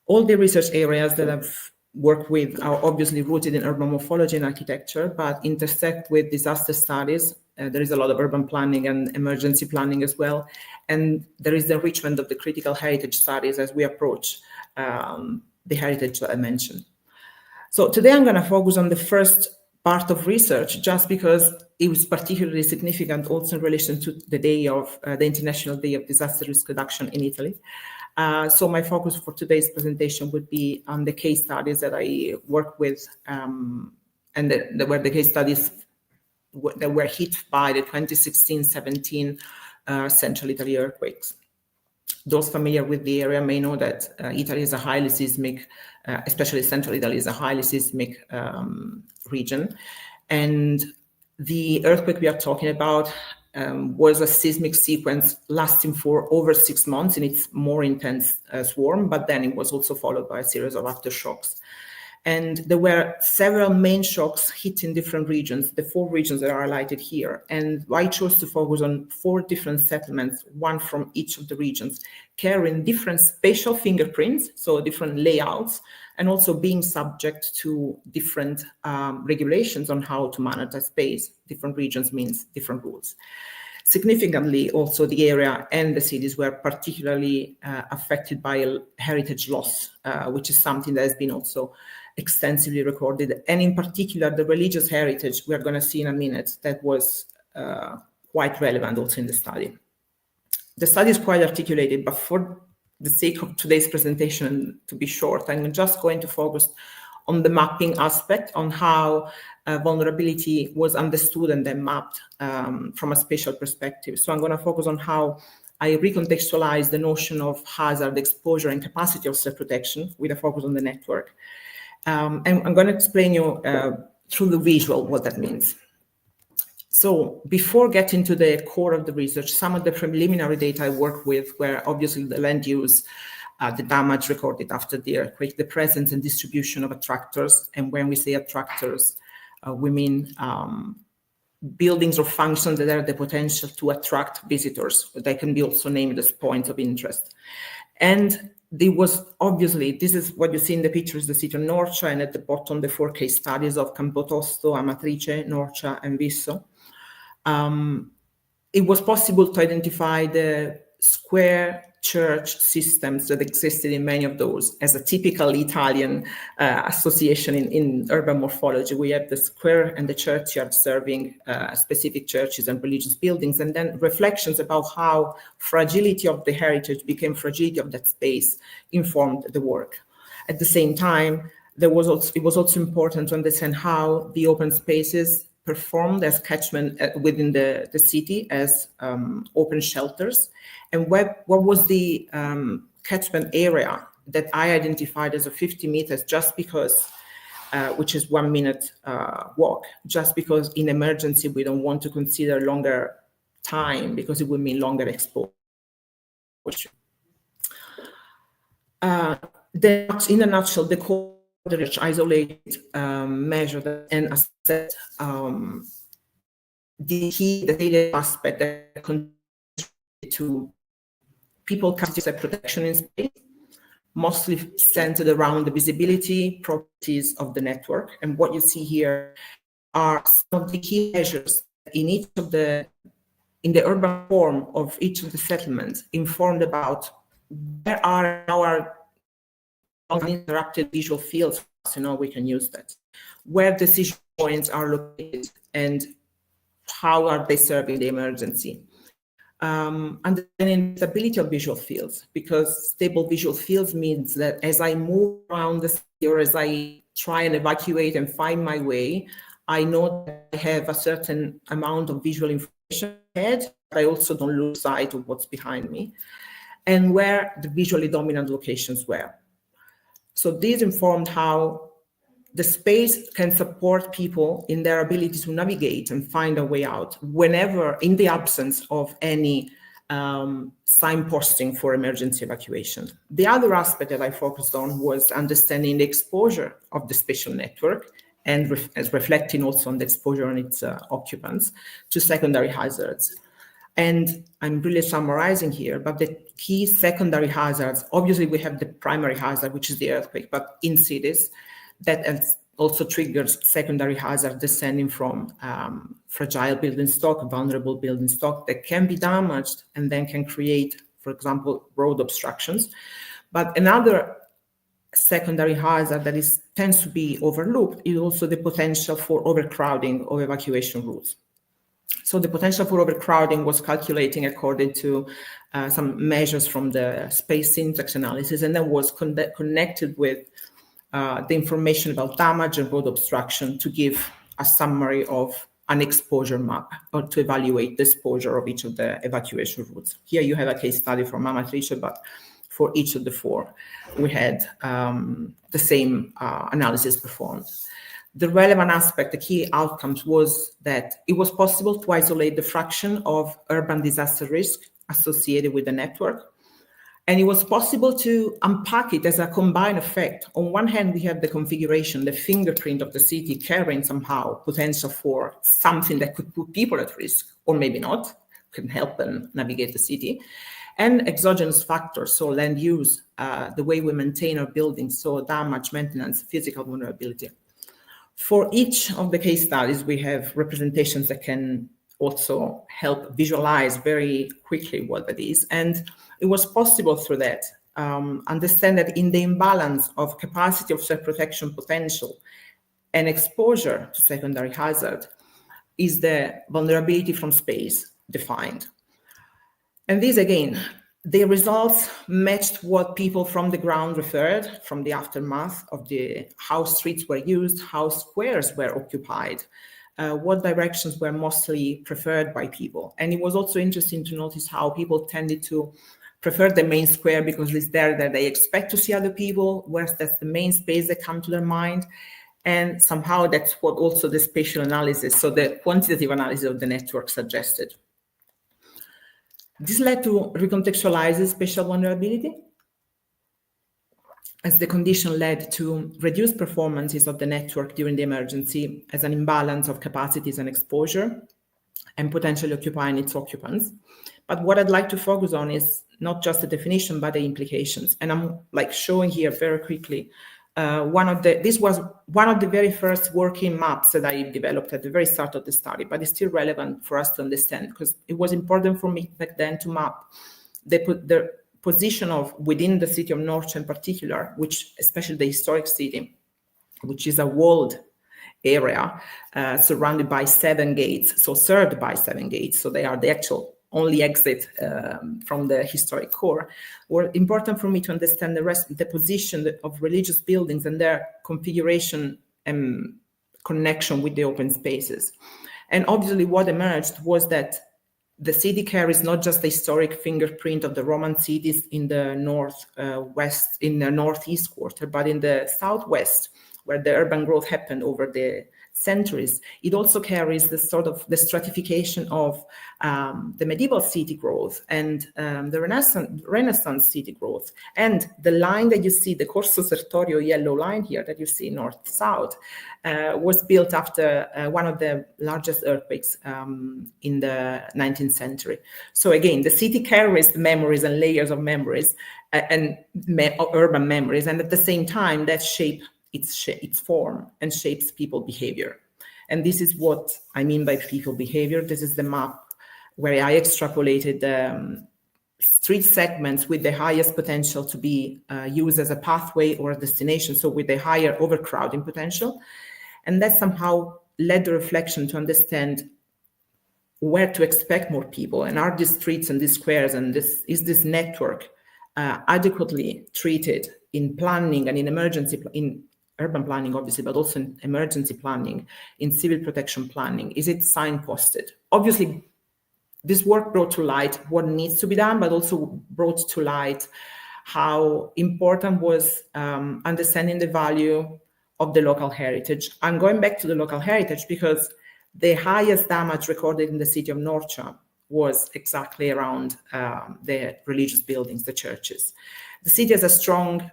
All the research areas that I've worked with are obviously rooted in urban morphology and architecture, but intersect with disaster studies. There is a lot of urban planning and emergency planning as well. And there is the enrichment of the critical heritage studies as we approach the heritage that I mentioned. So today I'm going to focus on the first part of research, just because it was particularly significant also in relation to the day of the International Day of Disaster Risk Reduction in Italy. So my focus for today's presentation would be on the case studies that I work with, and where the case studies that were hit by the 2016-17 Central Italy earthquakes. Those familiar with the area may know that Italy is a highly seismic, especially Central Italy is a highly seismic region. And the earthquake we are talking about was a seismic sequence lasting for over 6 months in its more intense swarm, but then it was also followed by a series of aftershocks. And there were several main shocks hit in different regions, the 4 regions that are highlighted here. And I chose to focus on 4 different settlements, one from each of the regions, carrying different spatial fingerprints, so different layouts, and also being subject to different regulations on how to manage that space. Different regions means different rules. Significantly, also the area and the cities were particularly affected by heritage loss, which is something that has been also extensively recorded. And in particular, the religious heritage, we're going to see in a minute, that was quite relevant also in the study. The study is quite articulated, but for the sake of today's presentation, to be short, I'm just going to focus on the mapping aspect, on how vulnerability was understood and then mapped from a spatial perspective. So I'm going to focus on how I recontextualize the notion of hazard, exposure, and capacity of self-protection with a focus on the network. And I'm going to explain you through the visual what that means. So before getting to the core of the research, some of the preliminary data I worked with were obviously the land use, the damage recorded after the earthquake, the presence and distribution of attractors. And when we say attractors, we mean buildings or functions that have the potential to attract visitors. They can be also named as points of interest. And there was obviously, this is what you see in the pictures, the city of Norcia, and at the bottom, the 4 case studies of Campotosto, Amatrice, Norcia, and Visso. It was possible to identify the square church systems that existed in many of those as a typical Italian association in urban morphology. We have the square and the churchyard serving specific churches and religious buildings, and then reflections about how fragility of the heritage became fragility of that space informed the work. At the same time, it was also important to understand how the open spaces performed as catchment within the city as open shelters, and what was the catchment area that I identified as a 50 meters just because, which is 1 minute walk, just because in emergency we don't want to consider longer time because it would mean longer exposure. In a nutshell, the core research isolated, measured, and assessed the key aspect that contributed to people capacity protection in space, mostly centered around the visibility properties of the network. And what you see here are some of the key measures in each of the urban form of each of the settlements, informed about where are our uninterrupted visual fields, so now we can use that, where decision points are located and how are they serving the emergency. Understanding the stability of visual fields, because stable visual fields means that as I move around the city or as I try and evacuate and find my way, I know that I have a certain amount of visual information ahead, but I also don't lose sight of what's behind me, and where the visually dominant locations were. So this informed how the space can support people in their ability to navigate and find a way out whenever, in the absence of any signposting for emergency evacuation. The other aspect that I focused on was understanding the exposure of the spatial network and as reflecting also on the exposure on its occupants to secondary hazards. And I'm really summarizing here, but the key secondary hazards, obviously we have the primary hazard, which is the earthquake, but in cities, that also triggers secondary hazard descending from fragile building stock, vulnerable building stock that can be damaged and then can create, for example, road obstructions. But another secondary hazard that tends to be overlooked is also the potential for overcrowding of evacuation routes. So the potential for overcrowding was calculating according to some measures from the space syntax analysis, and then was connected with the information about damage and road obstruction to give a summary of an exposure map or to evaluate the exposure of each of the evacuation routes. Here you have a case study from Amatrice, but for each of the 4, we had the same analysis performed. The relevant aspect, the key outcomes, was that it was possible to isolate the fraction of urban disaster risk associated with the network. And it was possible to unpack it as a combined effect. On one hand, we have the configuration, the fingerprint of the city carrying somehow potential for something that could put people at risk, or maybe not, can help them navigate the city. And exogenous factors, so land use, the way we maintain our buildings, so damage, maintenance, physical vulnerability. For each of the case studies, we have representations that can also help visualize very quickly what that is. And it was possible through that, understand that in the imbalance of capacity of self-protection potential and exposure to secondary hazard is the vulnerability from space defined. And these, again, the results matched what people from the ground referred from the aftermath of how streets were used, how squares were occupied, what directions were mostly preferred by people. And it was also interesting to notice how people tended to prefer the main square because it's there that they expect to see other people, whereas that's the main space that come to their mind. And somehow that's what also the spatial analysis, so the quantitative analysis of the network suggested. This led to recontextualizing spatial vulnerability, as the condition led to reduced performances of the network during the emergency as an imbalance of capacities and exposure, and potentially occupying its occupants. But what I'd like to focus on is not just the definition, but the implications. And I'm like showing here very quickly, this was one of the very first working maps that I developed at the very start of the study, but it's still relevant for us to understand, because it was important for me back then to map the position of within the city of Norcia in particular, which especially the historic city, which is a walled area surrounded by 7 gates, so served by 7 gates. So they are the actual only exit from the historic core. Were important for me to understand the position of religious buildings and their configuration and connection with the open spaces. And obviously what emerged was that the city carries not just the historic fingerprint of the Roman cities in the northwest, in the northeast quarter, but in the southwest, where the urban growth happened over the centuries. It also carries the sort of the stratification of the medieval city growth and the Renaissance city growth. And the line that you see, the Corso Sertorio yellow line here that you see north-south, was built after one of the largest earthquakes in the 19th century. So again, the city carries the memories and layers of memories and urban memories, and at the same time that shape its form and shapes people behavior. And this is what I mean by people behavior. This is the map where I extrapolated street segments with the highest potential to be used as a pathway or a destination, so with a higher overcrowding potential. And that somehow led the reflection to understand where to expect more people, and are these streets and these squares and is this network adequately treated in planning and in emergency, in urban planning, obviously, but also in emergency planning, in civil protection planning? Is it signposted? Obviously, this work brought to light what needs to be done, but also brought to light how important was understanding the value of the local heritage. I'm going back to the local heritage because the highest damage recorded in the city of Norcia was exactly around the religious buildings, the churches. The city has a strong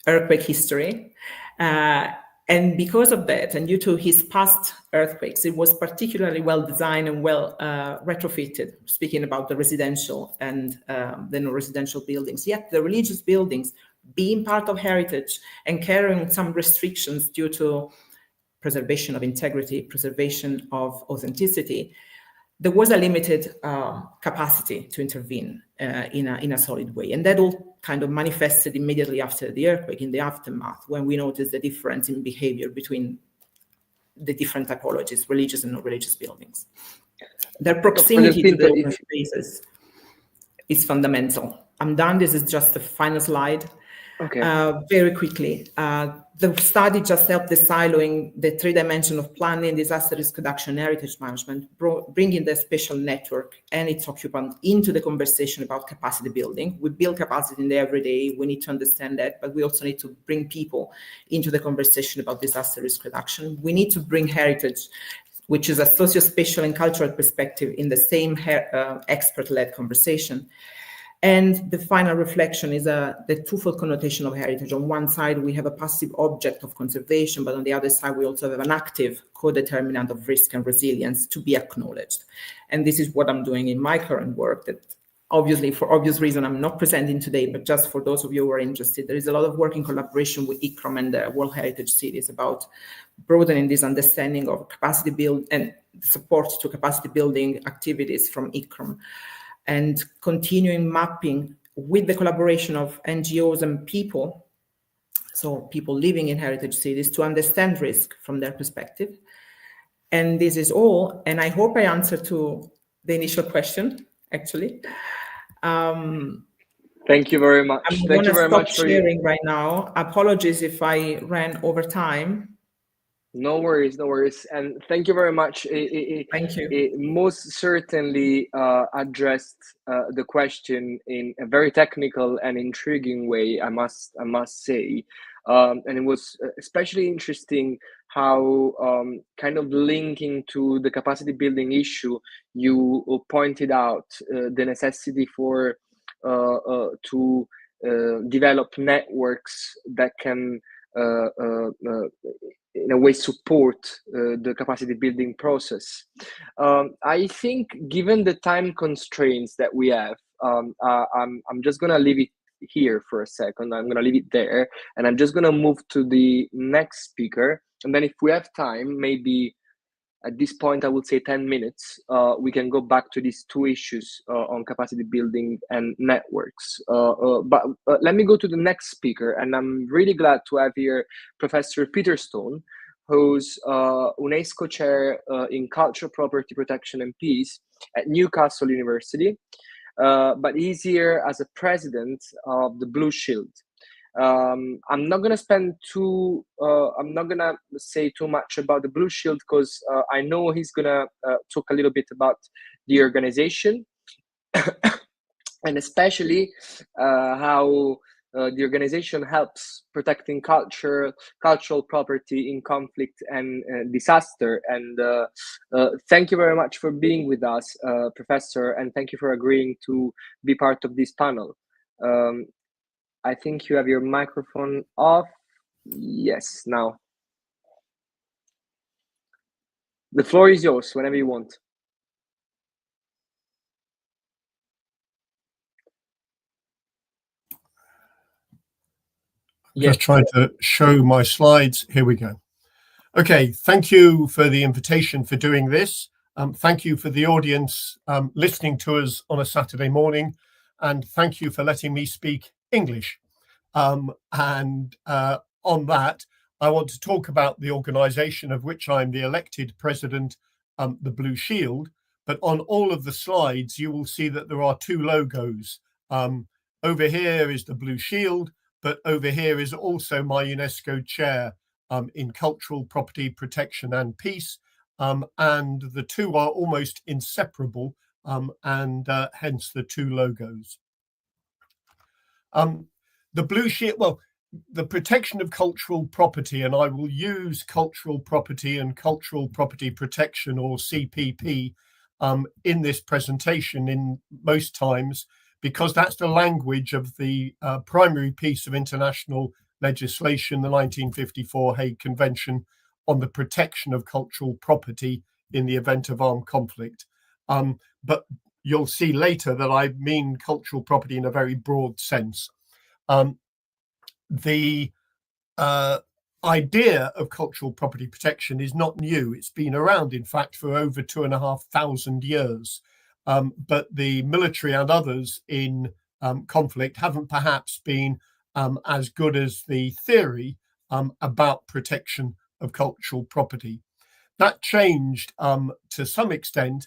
earthquake history. And because of that, and due to his past earthquakes, it was particularly well designed and well retrofitted, speaking about the residential and the non-residential buildings. Yet the religious buildings, being part of heritage and carrying some restrictions due to preservation of integrity, preservation of authenticity, there was a limited capacity to intervene in a solid way. And that all kind of manifested immediately after the earthquake, in the aftermath, when we noticed the difference in behavior between the different typologies, religious and non-religious buildings. Their proximity to the open spaces is fundamental. I'm done. This is just the final slide. Okay. Very quickly. The study just helped the siloing the 3 dimension of planning, disaster risk reduction, heritage management, bringing the spatial network and its occupant into the conversation about capacity building. We build capacity in the everyday. We need to understand that, but we also need to bring people into the conversation about disaster risk reduction. We need to bring heritage, which is a socio-spatial and cultural perspective, in the same expert-led conversation. And the final reflection is the twofold connotation of heritage. On one side, we have a passive object of conservation, but on the other side, we also have an active co-determinant of risk and resilience to be acknowledged. And this is what I'm doing in my current work, that obviously, for obvious reason, I'm not presenting today, but just for those of you who are interested, there is a lot of work in collaboration with ICCROM and the World Heritage Cities about broadening this understanding of capacity build and support to capacity building activities from ICCROM, and continuing mapping with the collaboration of NGOs and people, so people living in heritage cities, to understand risk from their perspective. And this is all, and I hope I answered to the initial question, actually. Thank you very much. I'm going to stop sharing right now. Apologies if I ran over time. No worries, no worries. And thank you very much. Thank you. It most certainly addressed the question in a very technical and intriguing way, I must say. And it was especially interesting how kind of linking to the capacity building issue, you pointed out the necessity for to develop networks that can in a way support the capacity building process. I think given the time constraints that we have, I'm just gonna leave it here for a second. I'm gonna leave it there, and I'm just gonna move to the next speaker. And then if we have time, maybe at this point, I would say 10 minutes, we can go back to these two issues on capacity building and networks. But let me go to the next speaker, and I'm really glad to have here Professor Peter Stone, who's UNESCO Chair in Cultural Property Protection and Peace at Newcastle University, but he's here as a president of the Blue Shield. I'm not gonna I'm not gonna say too much about the Blue Shield because I know he's gonna talk a little bit about the organization and especially how the organization helps protecting cultural property in conflict and disaster. And thank you very much for being with us, Professor, and thank you for agreeing to be part of this panel. I think you have your microphone off. Yes, now. The floor is yours whenever you want. Yes. Just trying to show my slides. Here we go. Okay, thank you for the invitation for doing this. Thank you for the audience listening to us on a Saturday morning, and thank you for letting me speak English. On that, I want to talk about the organization of which I'm the elected president, the Blue Shield. But on all of the slides, you will see that there are two logos. Over here is the Blue Shield, but over here is also my UNESCO chair in Cultural Property Protection and Peace. And the two are almost inseparable, and hence the two logos. The Blue Shield, well, the protection of cultural property, and I will use cultural property and cultural property protection, or CPP, in this presentation in most times, because that's the language of the primary piece of international legislation, the 1954 Hague Convention on the protection of cultural property in the event of armed conflict. But you'll see later that I mean cultural property in a very broad sense. The idea of cultural property protection is not new. It's been around, in fact, for over 2,500 years. But the military and others in conflict haven't perhaps been as good as the theory about protection of cultural property. That changed to some extent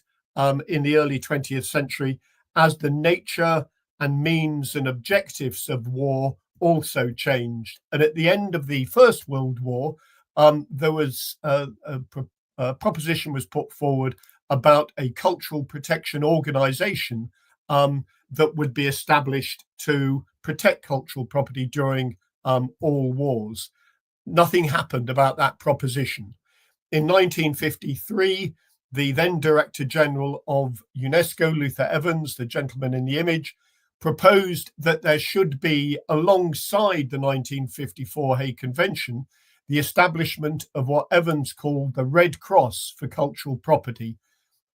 in the early 20th century as the nature and means and objectives of war also changed. And at the end of the First World War, there was a proposition was put forward about a cultural protection organization that would be established to protect cultural property during all wars. Nothing happened about that proposition. In 1953, the then Director General of UNESCO, Luther Evans, the gentleman in the image, proposed that there should be, alongside the 1954 Hague Convention, the establishment of what Evans called the Red Cross for cultural property.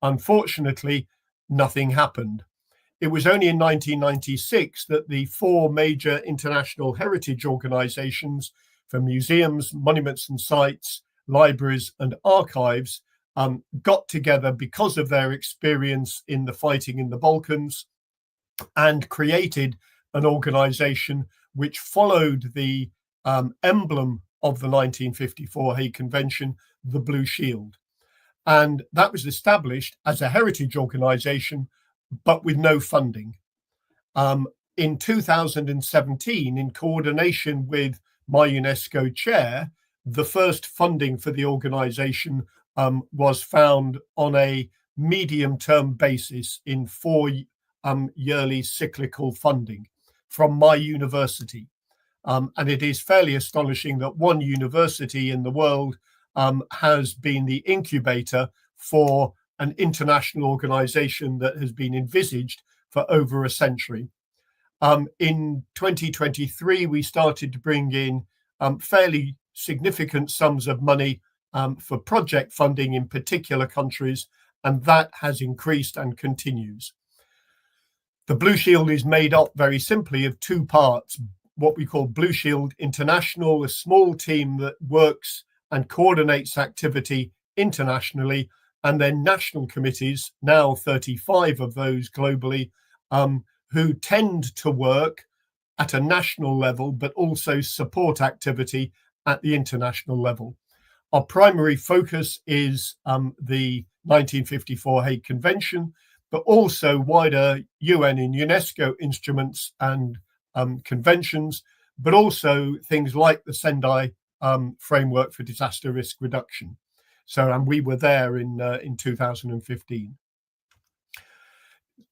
Unfortunately, nothing happened. It was only in 1996 that the four major international heritage organizations for museums, monuments and sites, libraries and archives got together because of their experience in the fighting in the Balkans and created an organization which followed the emblem of the 1954 Hague Convention, the Blue Shield. And that was established as a heritage organization, but with no funding. In 2017, in coordination with my UNESCO chair, the first funding for the organization was found on a medium-term basis in 4 yearly cyclical funding from my university. And it is fairly astonishing that one university in the world has been the incubator for an international organization that has been envisaged for over a century. In 2023, we started to bring in fairly significant sums of money for project funding in particular countries, and that has increased and continues. The Blue Shield is made up very simply of 2 parts, what we call Blue Shield International, a small team that works and coordinates activity internationally, and then national committees, now 35 of those globally, who tend to work at a national level, but also support activity at the international level. Our primary focus is the 1954 Hague Convention, but also wider UN and UNESCO instruments and conventions, but also things like the Sendai Framework for Disaster Risk Reduction. So, and we were there in 2015.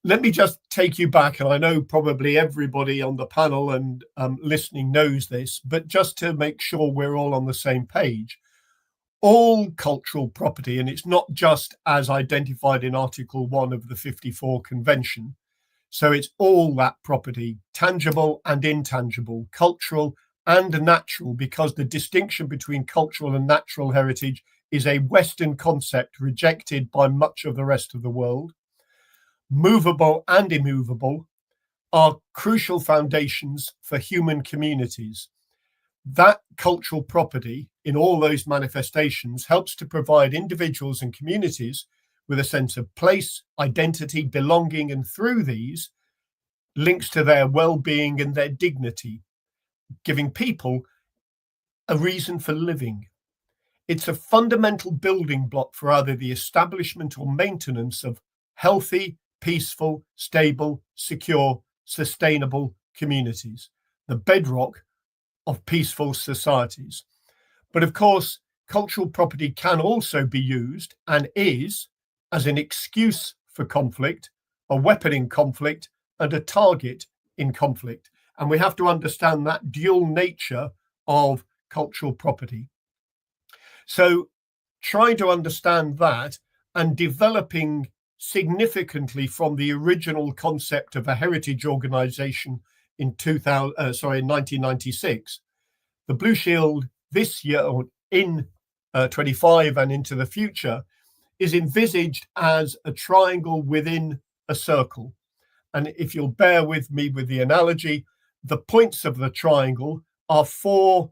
Let me just take you back, and I know probably everybody on the panel and listening knows this, but just to make sure we're all on the same page. All cultural property, and it's not just as identified in Article 1 of the 54 Convention, so it's all that property, tangible and intangible, cultural and natural, because the distinction between cultural and natural heritage is a Western concept rejected by much of the rest of the world. Movable and immovable are crucial foundations for human communities. That cultural property in all those manifestations helps to provide individuals and communities with a sense of place, identity, belonging, and through these links to their well-being and their dignity, giving people a reason for living. It's a fundamental building block for either the establishment or maintenance of healthy, peaceful, stable, secure, sustainable communities, the bedrock of peaceful societies. But of course, cultural property can also be used and is as an excuse for conflict, a weapon in conflict, and a target in conflict. And we have to understand that dual nature of cultural property. So trying to understand that and developing significantly from the original concept of a heritage organization in 1996, the Blue Shield this year, or in 25 and into the future, is envisaged as a triangle within a circle. And if you'll bear with me with the analogy, the points of the triangle are 4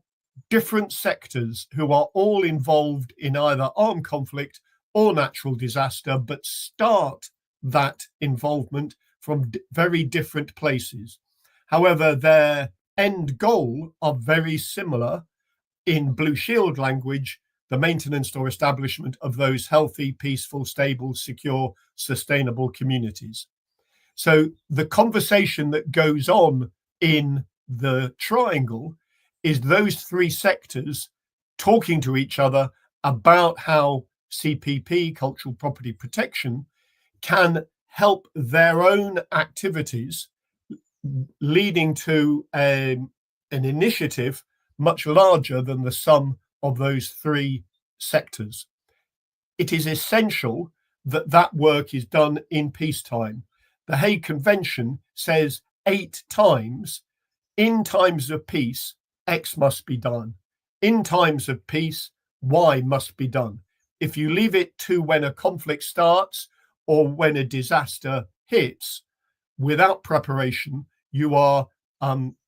different sectors who are all involved in either armed conflict or natural disaster, but start that involvement from very different places. However, their end goal are very similar in Blue Shield language, the maintenance or establishment of those healthy, peaceful, stable, secure, sustainable communities. So the conversation that goes on in the triangle is those 3 sectors talking to each other about how CPP, cultural property protection, can help their own activities, leading to an initiative much larger than the sum of those 3 sectors. It is essential that that work is done in peacetime. The Hague Convention says 8 times, in times of peace, X must be done. In times of peace, Y must be done. If you leave it to when a conflict starts or when a disaster hits without preparation, you are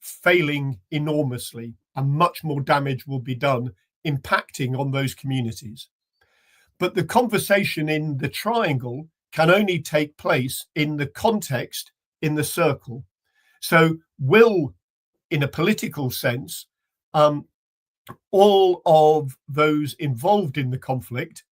failing enormously, and much more damage will be done, impacting on those communities. But the conversation in the triangle can only take place in the context in the circle. So will, in a political sense, all of those involved in the conflict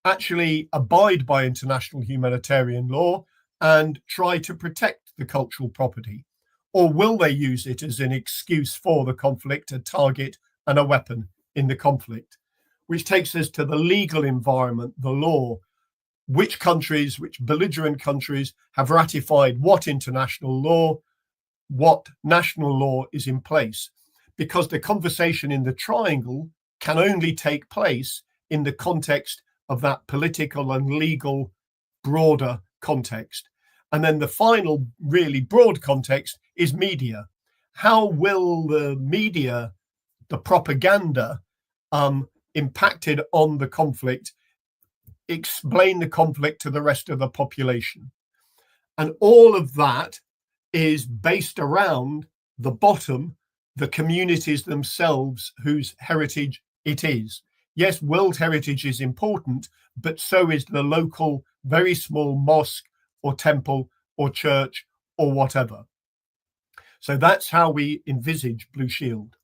actually abide by international humanitarian law and try to protect the cultural property? Or will they use it as an excuse for the conflict, a target and a weapon in the conflict, which takes us to the legal environment, the law. Which countries, which belligerent countries have ratified what international law, what national law is in place? Because the conversation in the triangle can only take place in the context of that political and legal broader context. And then the final really broad context is media. How will the media, the propaganda impacted on the conflict, explain the conflict to the rest of the population? And all of that is based around the bottom, the communities themselves whose heritage it is. Yes, world heritage is important, but so is the local, very small mosque or temple or church or whatever. So that's how we envisage Blue Shield.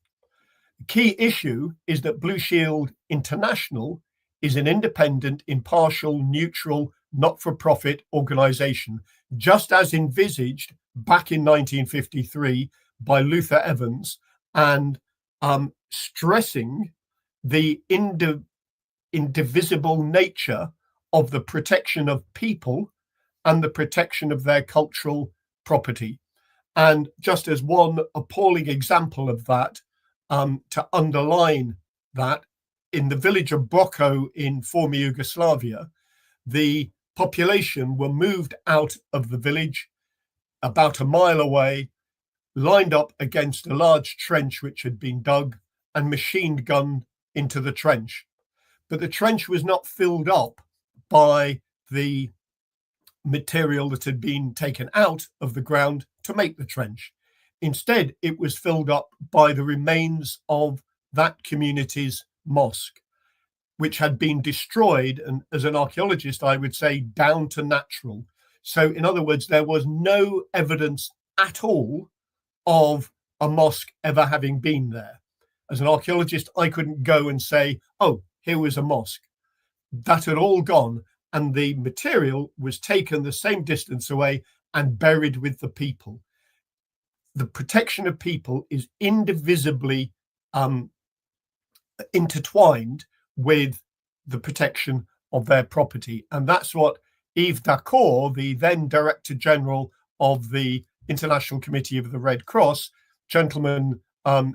The key issue is that Blue Shield International is an independent, impartial, neutral, not-for-profit organization, just as envisaged back in 1953 by Luther Evans, and stressing the indivisible nature of the protection of people and the protection of their cultural property. And just as one appalling example of that, to underline that, in the village of Brocko in former Yugoslavia, the population were moved out of the village about a mile away, lined up against a large trench which had been dug, and machine gunned into the trench. But the trench was not filled up by the material that had been taken out of the ground to make the trench. Instead, it was filled up by the remains of that community's mosque, which had been destroyed, and as an archaeologist, I would say down to natural. So in other words, there was no evidence at all of a mosque ever having been there. As an archaeologist, I couldn't go and say, oh, here was a mosque. That had all gone, and the material was taken the same distance away and buried with the people. The protection of people is indivisibly intertwined with the protection of their property. And that's what Yves Dacour, the then Director General of the International Committee of the Red Cross, gentleman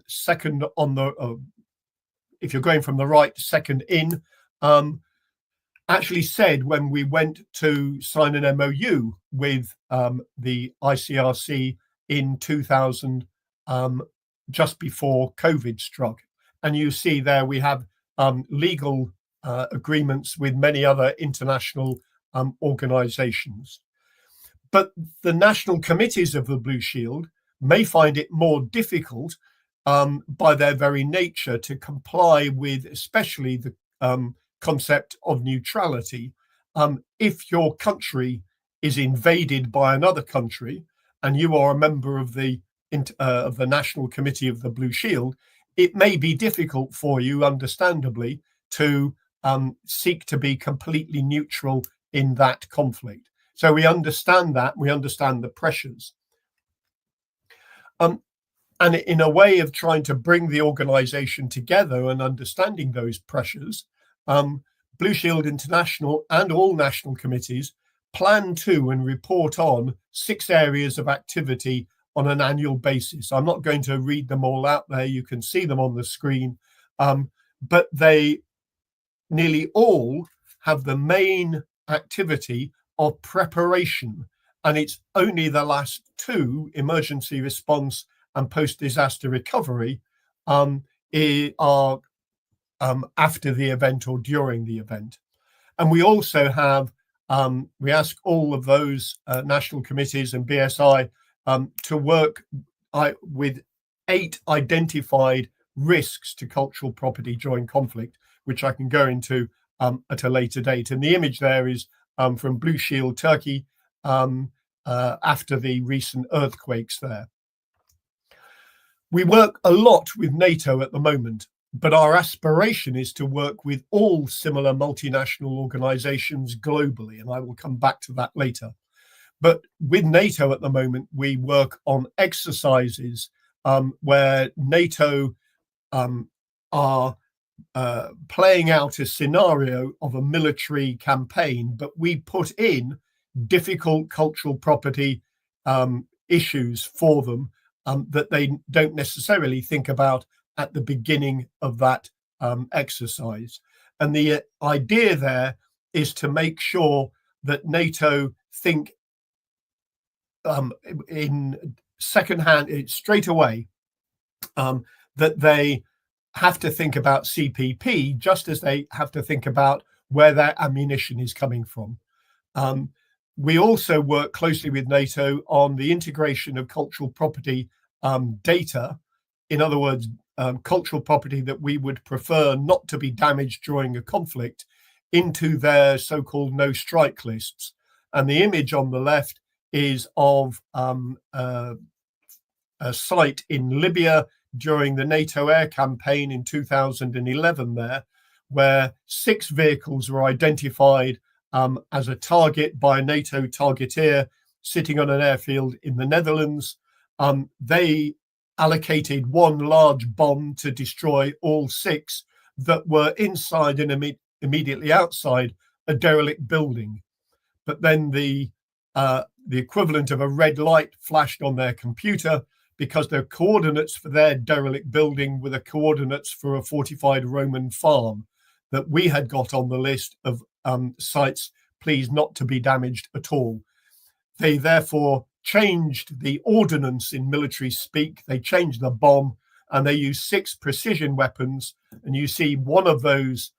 second on the, if you're going from the right, second in, actually said when we went to sign an MOU with the ICRC in 2000, just before COVID struck. And you see there we have legal agreements with many other international organizations. But the national committees of the Blue Shield may find it more difficult by their very nature to comply with especially the concept of neutrality. If your country is invaded by another country and you are a member of the National Committee of the Blue Shield, it may be difficult for you, understandably, to seek to be completely neutral in that conflict. So we understand that, we understand the pressures. And in a way of trying to bring the organization together and understanding those pressures, Blue Shield International and all national committees plan to and report on 6 areas of activity on an annual basis. I'm not going to read them all out there. You can see them on the screen. But they nearly all have the main activity of preparation. And it's only the last 2, emergency response and post-disaster recovery, are after the event or during the event. And we also have, we ask all of those national committees and BSI to work with 8 identified risks to cultural property during conflict, which I can go into at a later date. And the image there is from Blue Shield Turkey after the recent earthquakes there. We work a lot with NATO at the moment, but our aspiration is to work with all similar multinational organizations globally, and I will come back to that later. But with NATO at the moment, we work on exercises where NATO are playing out a scenario of a military campaign, but we put in difficult cultural property issues for them that they don't necessarily think about at the beginning of that exercise. And the idea there is to make sure that NATO think in secondhand, straight away, that they have to think about CPP just as they have to think about where their ammunition is coming from. We also work closely with NATO on the integration of cultural property data. In other words, cultural property that we would prefer not to be damaged during a conflict into their so-called no-strike lists. And the image on the left is of a site in Libya during the NATO air campaign in 2011 there, where 6 vehicles were identified as a target by a NATO targeteer sitting on an airfield in the Netherlands. They allocated one large bomb to destroy all 6 that were inside and immediately outside a derelict building. But then the equivalent of a red light flashed on their computer because their coordinates for their derelict building were the coordinates for a fortified Roman farm that we had got on the list of sites pleased not to be damaged at all. They therefore changed the ordnance in military speak. They changed the bomb and they used 6 precision weapons. And you see one of those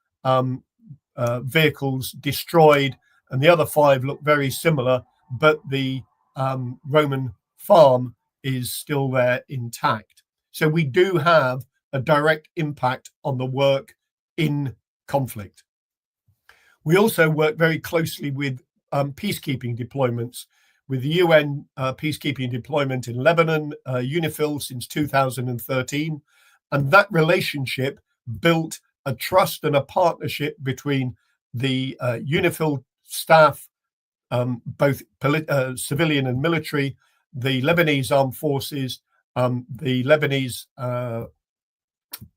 vehicles destroyed and the other 5 look very similar, but the Roman farm is still there intact. So we do have a direct impact on the work in conflict. We also work very closely with peacekeeping deployments, with the UN peacekeeping deployment in Lebanon, UNIFIL since 2013. And that relationship built a trust and a partnership between the UNIFIL staff, both civilian and military, the Lebanese armed forces, the Lebanese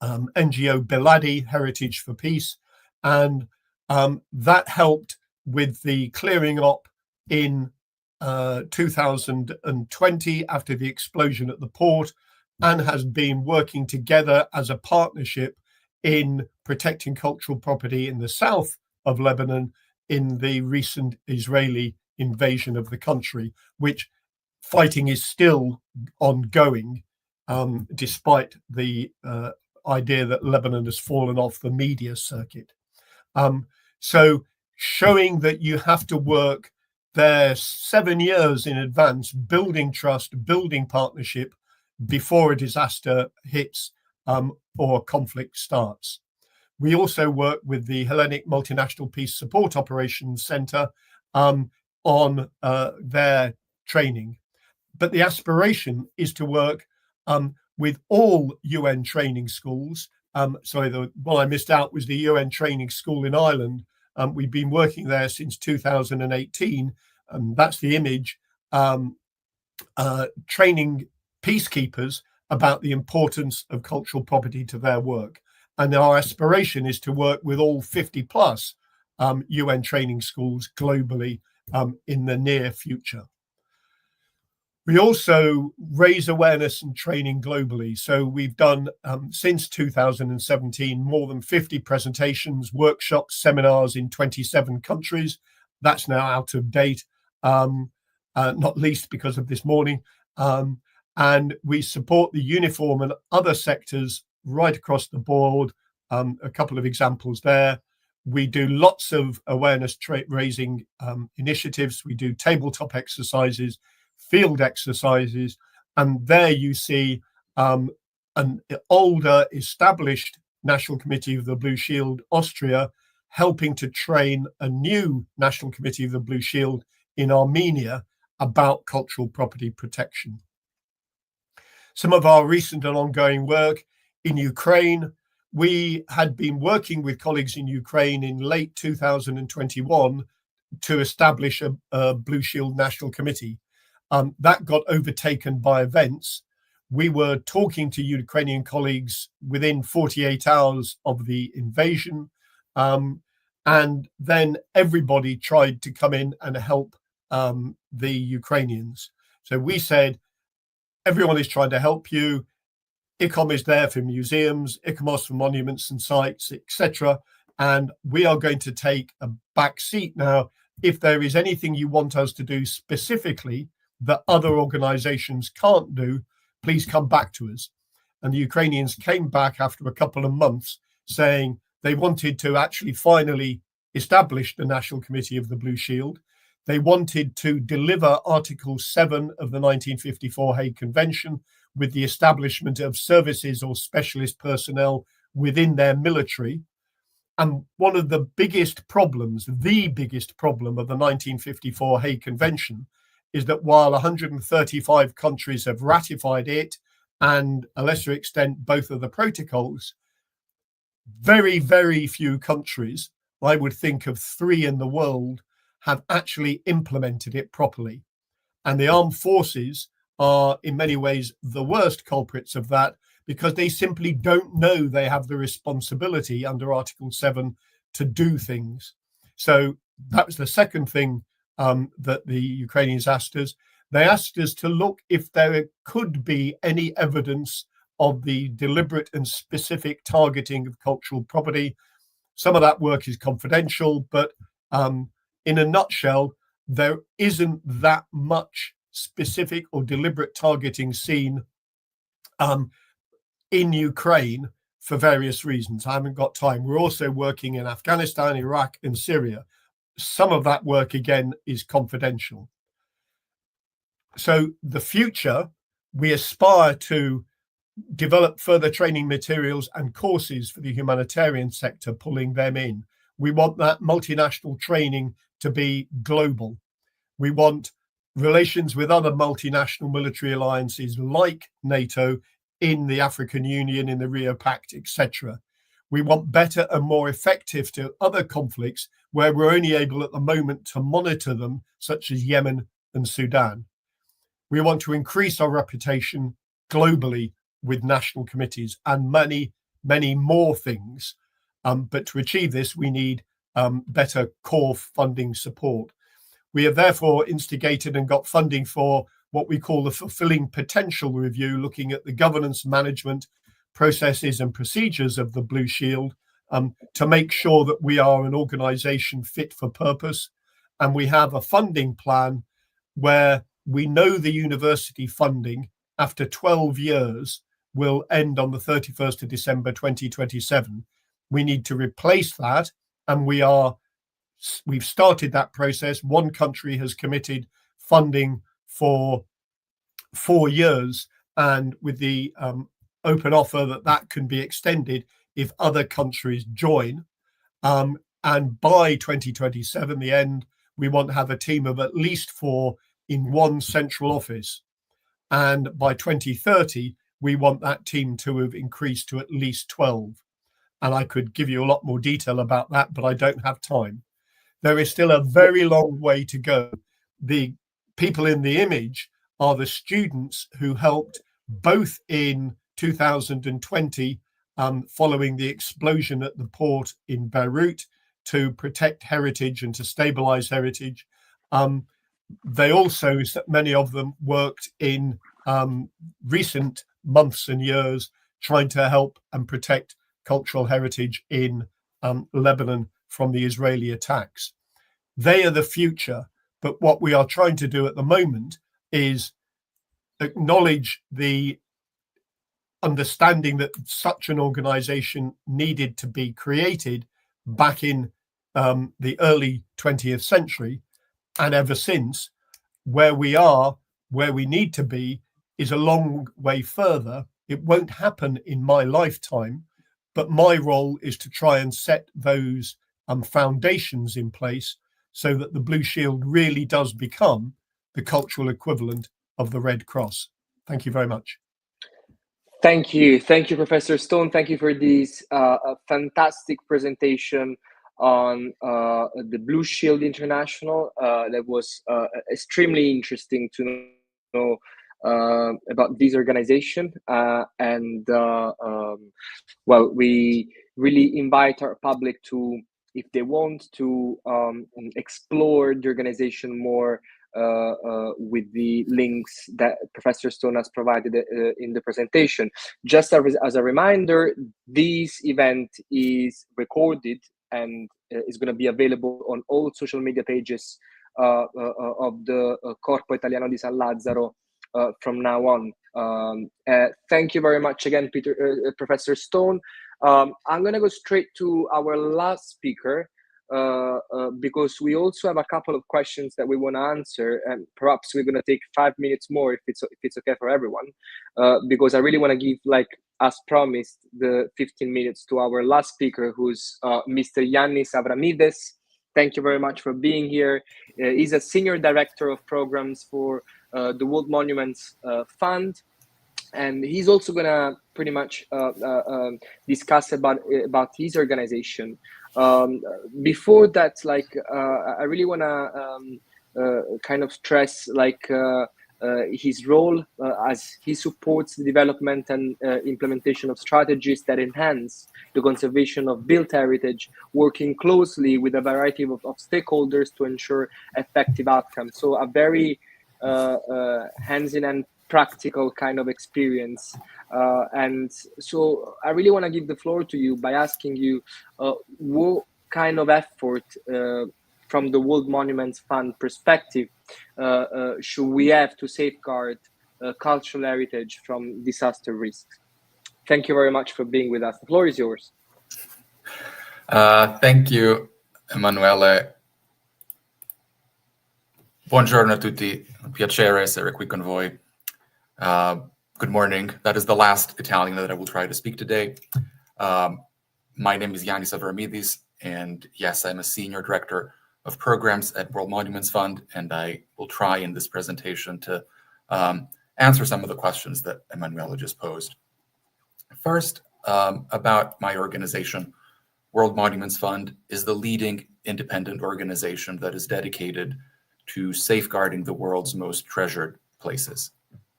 NGO Beladi, Heritage for Peace, and that helped with the clearing up in 2020 after the explosion at the port, and has been working together as a partnership in protecting cultural property in the south of Lebanon in the recent Israeli invasion of the country, which fighting is still ongoing, despite the idea that Lebanon has fallen off the media circuit. So showing that you have to work there 7 years in advance, building trust, building partnership before a disaster hits or a conflict starts. We also work with the Hellenic Multinational Peace Support Operations Center on their training. But the aspiration is to work with all UN training schools. Sorry, the one I missed out was the UN training school in Ireland. We've been working there since 2018, and that's the image, training peacekeepers about the importance of cultural property to their work. And our aspiration is to work with all 50 plus UN training schools globally in the near future. We also raise awareness and training globally. So we've done, since 2017, more than 50 presentations, workshops, seminars in 27 countries. That's now out of date, not least because of this morning. And we support the uniform and other sectors right across the board. A couple of examples there. We do lots of awareness raising initiatives. We do tabletop exercises, field exercises, and there you see an older established National Committee of the Blue Shield, Austria, helping to train a new National Committee of the Blue Shield in Armenia about cultural property protection. Some of our recent and ongoing work in Ukraine, we had been working with colleagues in Ukraine in late 2021 to establish a Blue Shield National Committee. That got overtaken by events. We were talking to Ukrainian colleagues within 48 hours of the invasion. And then everybody tried to come in and help the Ukrainians. So we said, everyone is trying to help you. ICOM is there for museums, ICOMOS for monuments and sites, etc. And we are going to take a back seat now. If there is anything you want us to do specifically that other organizations can't do, please come back to us. And the Ukrainians came back after a couple of months saying they wanted to actually finally establish the National Committee of the Blue Shield. They wanted to deliver Article 7 of the 1954 Hague Convention with the establishment of services or specialist personnel within their military. And one of the biggest problems, the biggest problem of the 1954 Hague Convention is that while 135 countries have ratified it and, a lesser extent, both of the protocols, very, very few countries, I would think of 3 in the world, have actually implemented it properly. And the armed forces are in many ways the worst culprits of that, because they simply don't know they have the responsibility under Article 7 to do things. So that was the second thing that the Ukrainians asked us. They asked us to look if there could be any evidence of the deliberate and specific targeting of cultural property. Some of that work is confidential, but in a nutshell, there isn't that much specific or deliberate targeting seen in Ukraine for various reasons. I haven't got time. We're also working in Afghanistan, Iraq, and Syria. Some of that work, again, is confidential. So the future, we aspire to develop further training materials and courses for the humanitarian sector, pulling them in. We want that multinational training to be global. We want relations with other multinational military alliances like NATO, in the African Union, in the Rio Pact, etc. We want better and more effective to other conflicts where we're only able at the moment to monitor them, such as Yemen and Sudan. We want to increase our reputation globally with national committees and many, many more things. But to achieve this, we need better core funding support. We have therefore instigated and got funding for what we call the Fulfilling Potential Review, looking at the governance, management, processes and procedures of the Blue Shield to make sure that we are an organization fit for purpose. And we have a funding plan where we know the university funding after 12 years will end on the 31st of December 2027. We need to replace that, and we've started that process. One country has committed funding for 4 years, and with the open offer that can be extended if other countries join. And by 2027, the end, we want to have a team of at least 4 in one central office. And by 2030, we want that team to have increased to at least 12. And I could give you a lot more detail about that, but I don't have time. There is still a very long way to go. The people in the image are the students who helped both in 2020, following the explosion at the port in Beirut, to protect heritage and to stabilize heritage. They also, many of them, worked in recent months and years trying to help and protect cultural heritage in Lebanon from the Israeli attacks. They are the future, but what we are trying to do at the moment is acknowledge the understanding that such an organization needed to be created back in the early 20th century. And ever since, where we are, where we need to be, is a long way further. It won't happen in my lifetime, but my role is to try and set those foundations in place so that the Blue Shield really does become the cultural equivalent of the Red Cross. Thank you very much. Thank you, Professor Stone. Thank you for this fantastic presentation on the Blue Shield International. That was extremely interesting to know about this organization, and well, we really invite our public to, if they want to, explore the organization more with the links that Professor Stone has provided in the presentation. Just as a reminder, this event is recorded and is going to be available on all social media pages of the Corpo Italiano di San Lazzaro from now on. Thank you very much again, Professor Stone. I'm going to go straight to our last speaker, because we also have a couple of questions that we want to answer, and perhaps we're going to take 5 minutes more if it's okay for everyone, because I really want to give, like as promised, the 15 minutes to our last speaker, who's Mr. Yannis Avramides. Thank you very much for being here. He's a senior director of programs for the World Monuments Fund, and he's also gonna pretty much discuss about his organization. Before that, like I really wanna kind of stress like his role as he supports the development and implementation of strategies that enhance the conservation of built heritage, working closely with a variety of stakeholders to ensure effective outcomes. So a very hands-in and practical kind of experience. And so I really want to give the floor to you by asking you what kind of effort from the World Monuments Fund perspective should we have to safeguard cultural heritage from disaster risks? Thank you very much for being with us. The floor is yours. Thank you, Emanuele. Buongiorno a tutti, piacere essere qui con voi. Good morning. That is the last Italian that I will try to speak today. My name is Yannis Avramides, and yes, I'm a senior director of programs at World Monuments Fund, and I will try in this presentation to answer some of the questions that Emanuele just posed. First, about my organization. World Monuments Fund is the leading independent organization that is dedicated to safeguarding the world's most treasured places.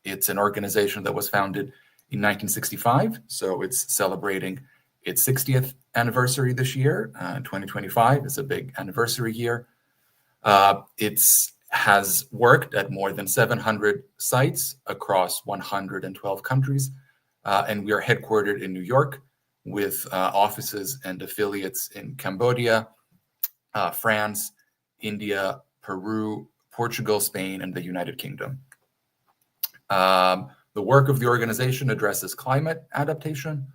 It's an organization that was founded in 1965, so it's celebrating its 60th anniversary this year. 2025 is a big anniversary year. It has worked at more than 700 sites across 112 countries, and we are headquartered in New York with offices and affiliates in Cambodia, France, India, Peru, Portugal, Spain, and the United Kingdom. The work of the organization addresses climate adaptation,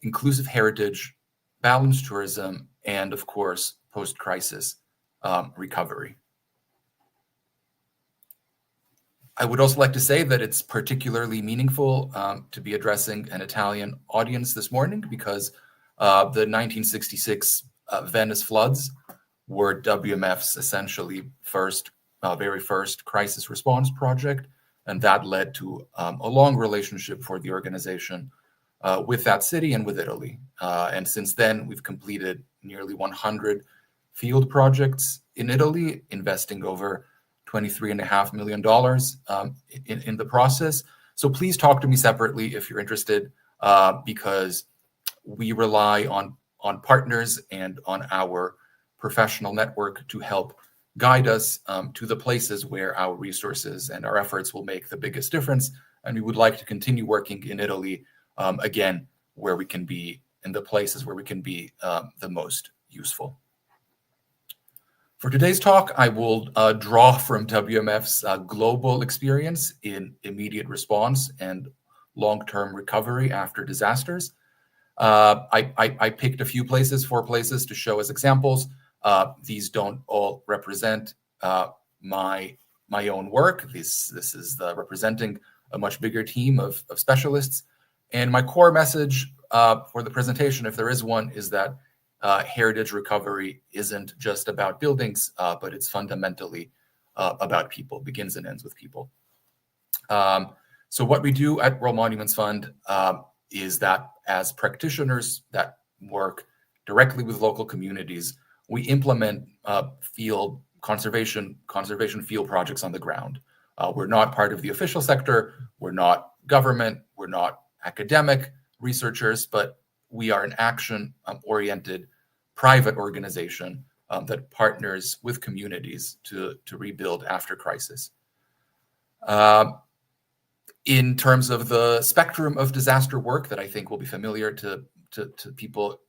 inclusive heritage, balanced tourism, and of course, post-crisis recovery. I would also like to say that it's particularly meaningful to be addressing an Italian audience this morning because the 1966 Venice floods were WMF's essentially very first crisis response project, and that led to a long relationship for the organization with that city and with Italy. And since then, we've completed nearly 100 field projects in Italy, investing over $23.5 million in the process. So please talk to me separately if you're interested, because we rely on partners and on our professional network to help guide us to the places where our resources and our efforts will make the biggest difference. And we would like to continue working in Italy, again, where we can be in the places where we can be the most useful. For today's talk, I will draw from WMF's global experience in immediate response and long-term recovery after disasters. I picked a few places, 4 places to show as examples. These don't all represent my own work. This is representing a much bigger team of specialists. And my core message for the presentation, if there is one, is that heritage recovery isn't just about buildings, but it's fundamentally about people, begins and ends with people. So what we do at World Monuments Fund is that as practitioners that work directly with local communities, we implement field conservation field projects on the ground. We're not part of the official sector. We're not government. We're not academic researchers, but we are an action-oriented private organization that partners with communities to rebuild after crisis. In terms of the spectrum of disaster work that I think will be familiar to people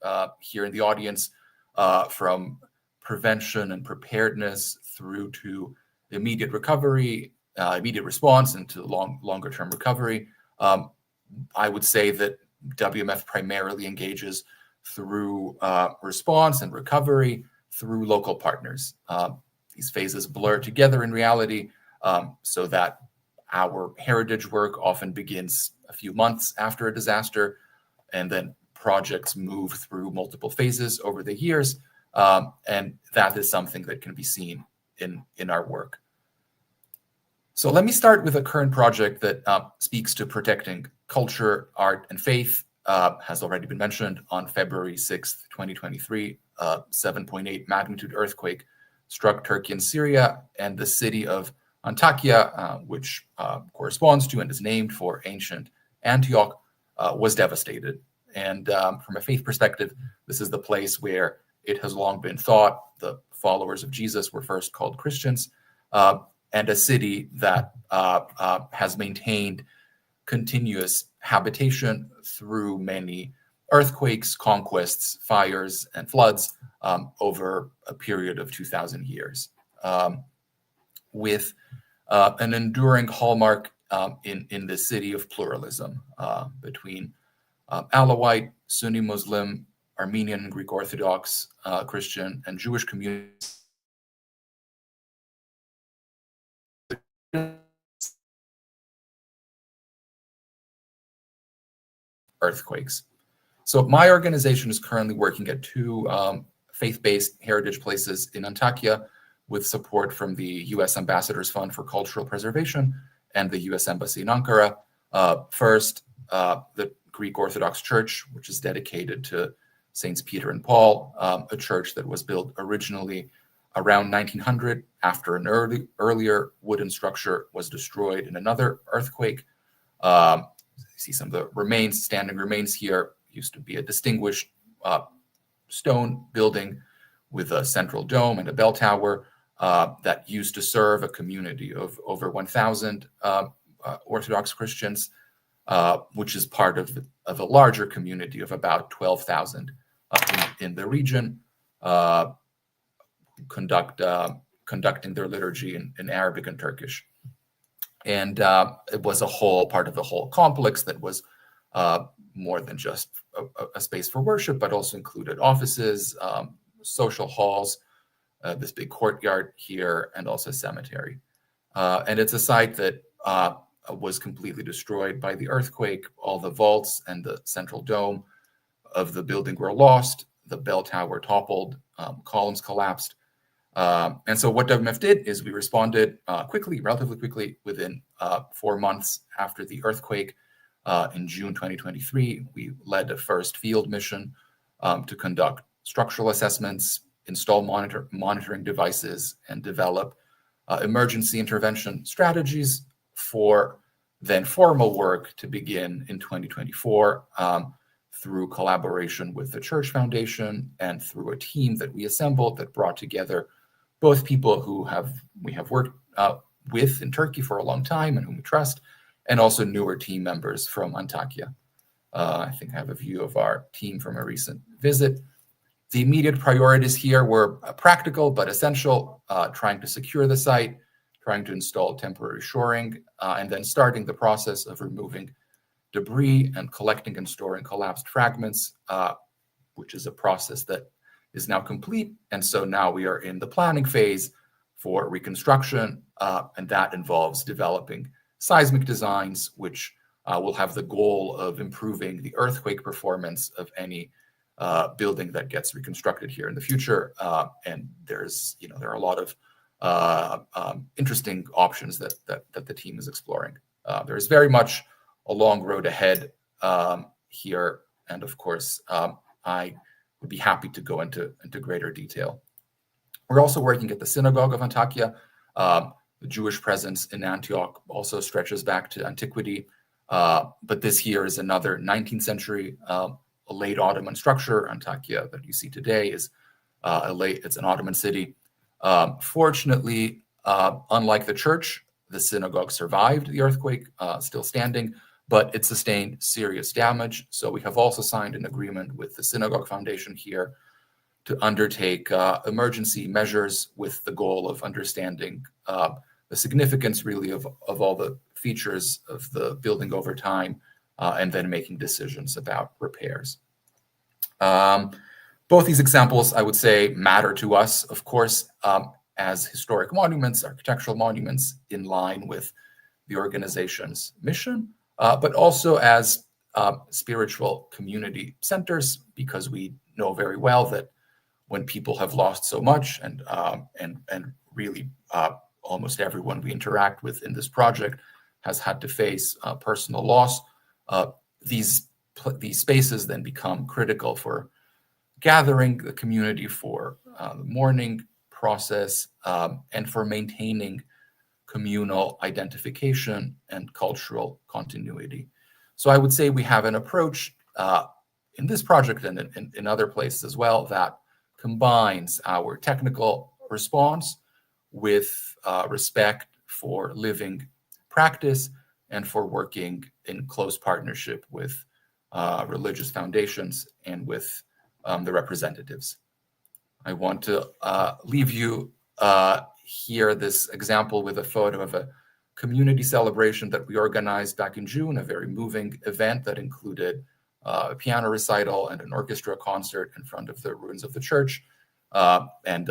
here in the audience, from prevention and preparedness through to immediate recovery, immediate response, and to longer-term recovery, I would say that WMF primarily engages through response and recovery through local partners. These phases blur together in reality, so that our heritage work often begins a few months after a disaster, and then projects move through multiple phases over the years, and that is something that can be seen in our work. So let me start with a current project that speaks to protecting culture, art, and faith. Has already been mentioned. On February 6th, 2023, 7.8 magnitude earthquake struck Turkey and Syria, and the city of Antakya, which corresponds to and is named for ancient Antioch, was devastated. And from a faith perspective, this is the place where it has long been thought the followers of Jesus were first called Christians, and a city that has maintained continuous habitation through many earthquakes, conquests, fires, and floods over a period of 2,000 years. With an enduring hallmark in the city of pluralism between Alawite, Sunni Muslim, Armenian, Greek Orthodox, Christian, and Jewish communities. Earthquakes. So my organization is currently working at two faith-based heritage places in Antakya, with support from the U.S. Ambassador's Fund for Cultural Preservation and the U.S. Embassy in Ankara. First, the Greek Orthodox Church, which is dedicated to Saints Peter and Paul, a church that was built originally around 1900 after an earlier wooden structure was destroyed in another earthquake. You see some of the remains, standing remains here. Used to be a distinguished stone building with a central dome and a bell tower that used to serve a community of over 1,000 Orthodox Christians, which is part of a larger community of about 12,000 in the region, conducting their liturgy in Arabic and Turkish. And it was part of the whole complex that was more than just a space for worship, but also included offices, social halls, this big courtyard here, and also a cemetery. And it's a site that was completely destroyed by the earthquake. All the vaults and the central dome of the building were lost. The bell tower toppled, columns collapsed. And so what WMF did is we responded relatively quickly, within 4 months after the earthquake. In June 2023, we led a first field mission to conduct structural assessments, install monitoring devices, and develop emergency intervention strategies for then formal work to begin in 2024 through collaboration with the Church Foundation and through a team that we assembled that brought together both people who we have worked with in Turkey for a long time and whom we trust, and also newer team members from Antakya. I think I have a view of our team from a recent visit. The immediate priorities here were practical but essential, trying to secure the site, trying to install temporary shoring, and then starting the process of removing debris and collecting and storing collapsed fragments, which is a process that is now complete. And so now we are in the planning phase for reconstruction, and that involves developing seismic designs, which will have the goal of improving the earthquake performance of any building that gets reconstructed here in the future. And there are a lot of interesting options that the team is exploring. There is very much a long road ahead here, and of course, I would be happy to go into greater detail. We're also working at the synagogue of Antakya. The Jewish presence in Antioch also stretches back to antiquity, but this here is another 19th century late Ottoman structure. Antakya that you see today is it's an Ottoman city. Fortunately, unlike the church, the synagogue survived the earthquake, still standing, but it sustained serious damage. So we have also signed an agreement with the Synagogue Foundation here to undertake emergency measures with the goal of understanding the significance really of all the features of the building over time, and then making decisions about repairs. Both these examples, I would say, matter to us, of course, as historic monuments, architectural monuments in line with the organization's mission, but also as spiritual community centers, because we know very well that when people have lost so much, and really almost everyone we interact with in this project has had to face personal loss, these spaces then become critical for gathering the community, for the mourning process, and for maintaining communal identification and cultural continuity. So I would say we have an approach in this project and in other places as well that combines our technical response with respect for living practice and for working in close partnership with religious foundations and with the representatives. I want to leave you here this example with a photo of a community celebration that we organized back in June, a very moving event that included a piano recital and an orchestra concert in front of the ruins of the church, and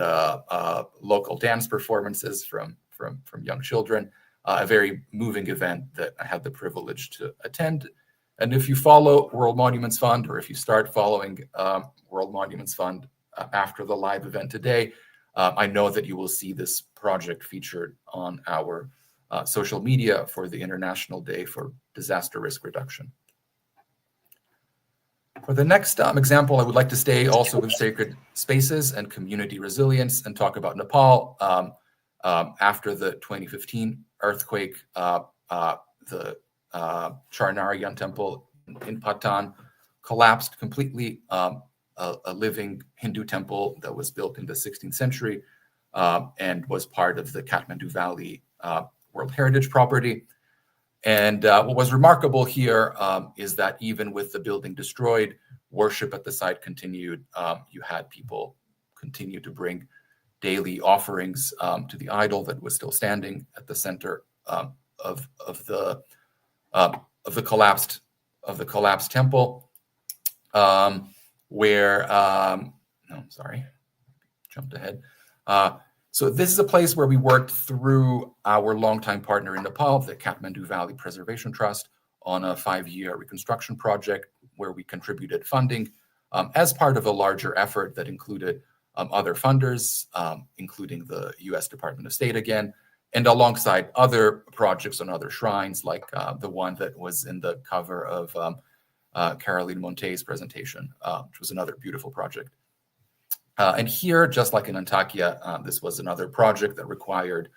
local dance performances from young children. A very moving event that I had the privilege to attend. And if you follow World Monuments Fund, or if you start following World Monuments Fund after the live event today, I know that you will see this project featured on our social media for the International Day for Disaster Risk Reduction. For the next example, I would like to stay also with sacred spaces and community resilience and talk about Nepal. After the 2015 earthquake, the Charnarayan temple in Patan collapsed completely, a living Hindu temple that was built in the 16th century and was part of the Kathmandu Valley World Heritage Property. And what was remarkable here is that even with the building destroyed, worship at the site continued. You had people continue to bring daily offerings to the idol that was still standing at the center of the collapsed temple, where no, sorry, jumped ahead. So this is a place where we worked through our longtime partner in Nepal, the Kathmandu Valley Preservation Trust, on a 5-year reconstruction project where we contributed funding as part of a larger effort that included other funders, including the U.S. Department of State again, and alongside other projects on other shrines, like the one that was in the cover of Caroline Monte's presentation, which was another beautiful project. And here, just like in Antakya, this was another project that required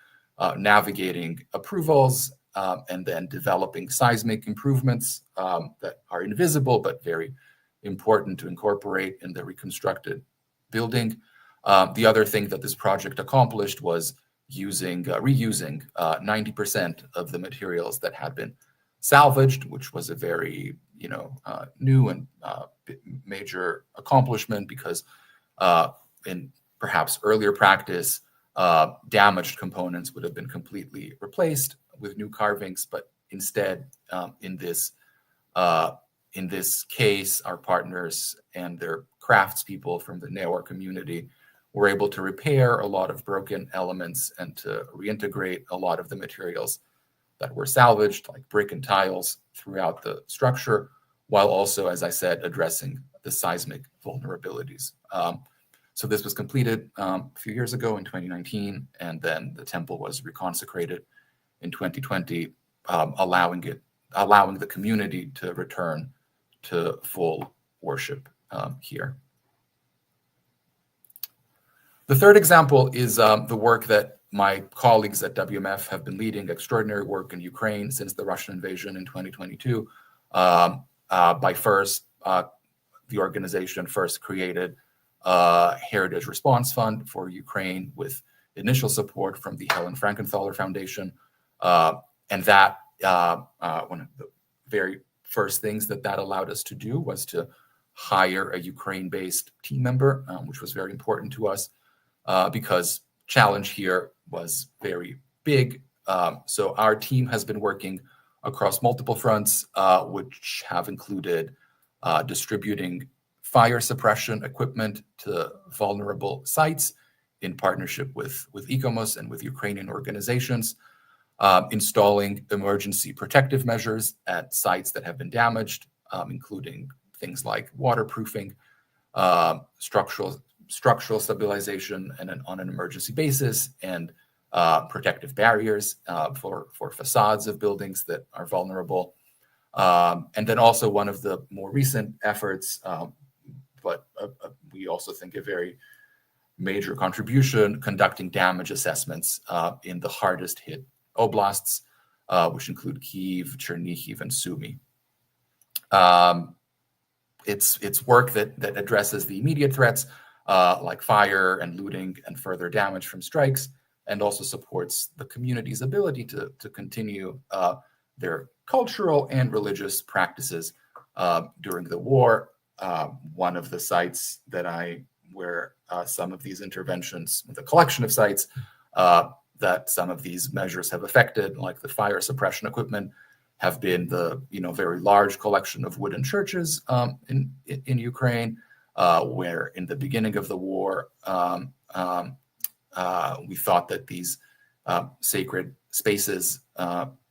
navigating approvals and then developing seismic improvements that are invisible but very important to incorporate in the reconstructed building. The other thing that this project accomplished was reusing 90% of the materials that had been salvaged, which was a very new and major accomplishment, because in perhaps earlier practice, damaged components would have been completely replaced with new carvings, but instead, in this case, our partners and their craftspeople from the Newar community were able to repair a lot of broken elements and to reintegrate a lot of the materials that were salvaged, like brick and tiles, throughout the structure, while also, as I said, addressing the seismic vulnerabilities. So this was completed a few years ago in 2019, and then the temple was reconsecrated in 2020, allowing the community to return to full worship here. The third example is the work that My colleagues at WMF have been leading extraordinary work in Ukraine since the Russian invasion in 2022. The organization first created a Heritage Response Fund for Ukraine with initial support from the Helen Frankenthaler Foundation. And that one of the very first things that allowed us to do was to hire a Ukraine-based team member, which was very important to us because challenge here was very big. So our team has been working across multiple fronts, which have included distributing fire suppression equipment to vulnerable sites in partnership with ECOMOS and with Ukrainian organizations, installing emergency protective measures at sites that have been damaged, including things like waterproofing, structural stabilization on an emergency basis, and protective barriers for facades of buildings that are vulnerable. And then also one of the more recent efforts, but we also think a very major contribution, conducting damage assessments in the hardest hit oblasts, which include Kyiv, Chernihiv, and Sumy. It's work that addresses the immediate threats like fire and looting and further damage from strikes, and also supports the community's ability to continue their cultural and religious practices during the war. One of the sites where some of these interventions, the collection of sites that some of these measures have affected, like the fire suppression equipment, have been the very large collection of wooden churches in Ukraine, where in the beginning of the war we thought that these sacred spaces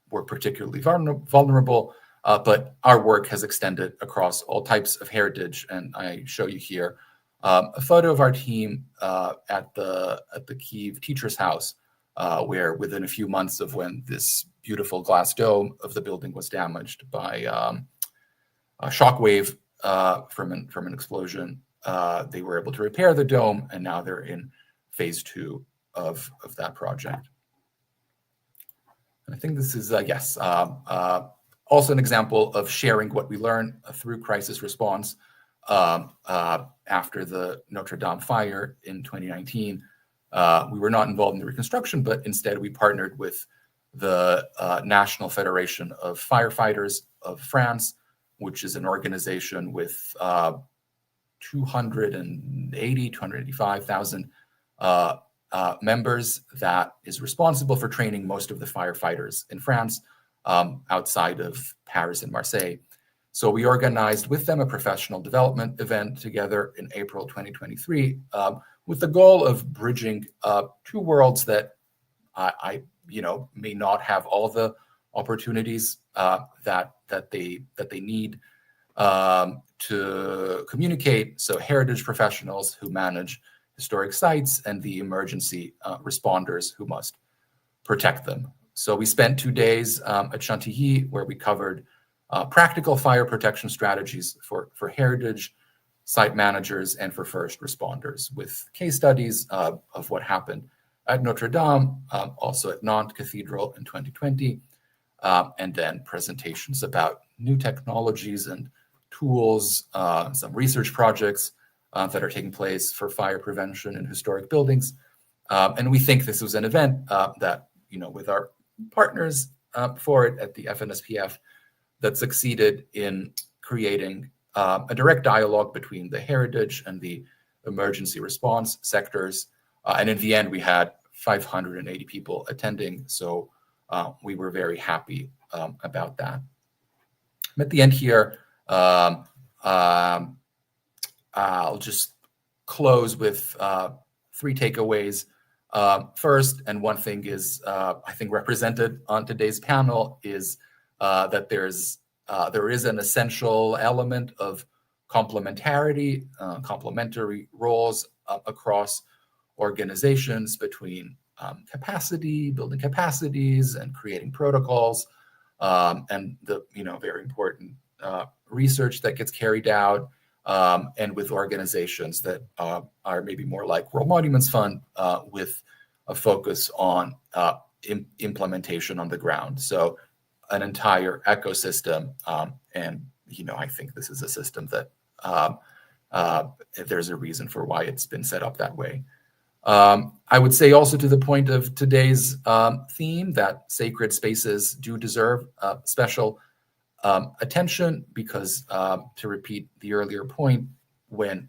were particularly vulnerable, but our work has extended across all types of heritage. And I show you here a photo of our team at the Kyiv Teacher's House, where within a few months of when this beautiful glass dome of the building was damaged by a shockwave from an explosion, they were able to repair the dome, and now they're in phase 2 of that project. And I think this is also an example of sharing what we learn through crisis response. After the Notre Dame fire in 2019, we were not involved in the reconstruction, but instead we partnered with the National Federation of Firefighters of France, which is an organization with 285,000 members that is responsible for training most of the firefighters in France, outside of Paris and Marseille. So we organized with them a professional development event together in April 2023, with the goal of bridging two worlds that I may not have all the opportunities that they need to communicate. So heritage professionals who manage historic sites and the emergency responders who must protect them. So we spent 2 days at Chantilly, where we covered practical fire protection strategies for heritage site managers and for first responders, with case studies of what happened at Notre Dame, also at Nantes Cathedral in 2020, and then presentations about new technologies and tools, some research projects that are taking place for fire prevention in historic buildings. And we think this was an event that, with our partners for it at the FNSPF, that succeeded in creating a direct dialogue between the heritage and the emergency response sectors. And in the end, we had 580 people attending. So we were very happy about that. At the end here, I'll just close with 3 takeaways. First, and one thing is, I think represented on today's panel, is that there is an essential element of complementarity, complementary roles across organizations between building capacities and creating protocols, and the very important research that gets carried out, and with organizations that are maybe more like World Monuments Fund, with a focus on implementation on the ground. So an entire ecosystem, and I think this is a system that there's a reason for why it's been set up that way. I would say also to the point of today's theme that sacred spaces do deserve special attention, because to repeat the earlier point, when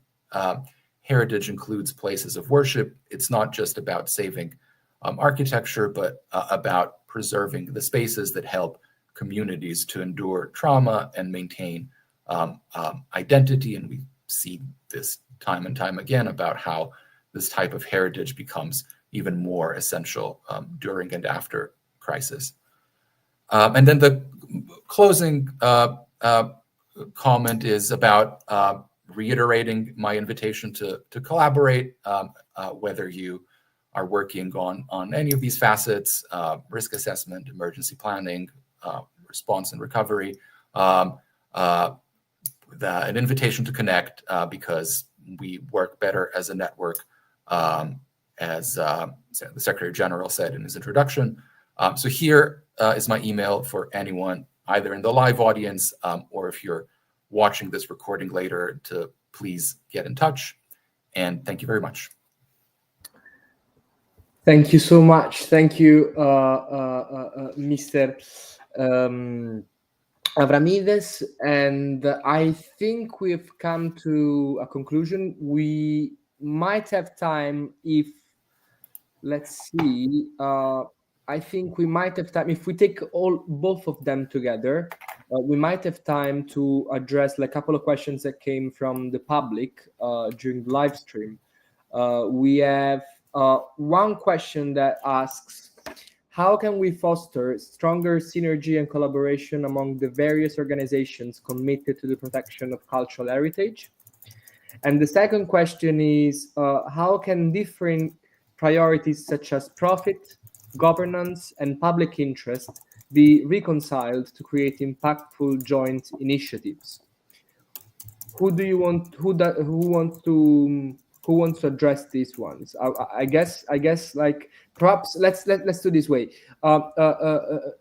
heritage includes places of worship, it's not just about saving architecture, but about preserving the spaces that help communities to endure trauma and maintain identity. And we see this time and time again about how this type of heritage becomes even more essential during and after crisis. And then the closing comment is about reiterating my invitation to collaborate, whether you are working on any of these facets, risk assessment, emergency planning, response and recovery, an invitation to connect, because we work better as a network, as the Secretary General said in his introduction. So here is my email for anyone, either in the live audience or if you're watching this recording later, to please get in touch. And thank you very much. Thank you so much. Thank you, Mr. Avramides. And I think we've come to a conclusion. We might have time if, let's see, I think we might have time if we take both of them together. We might have time to address a couple of questions that came from the public during the live stream. We have one question that asks, how can we foster stronger synergy and collaboration among the various organizations committed to the protection of cultural heritage? And the second question is, how can different priorities such as profit, governance, and public interest be reconciled to create impactful joint initiatives? Who wants to address these ones? I guess like perhaps let's do this way.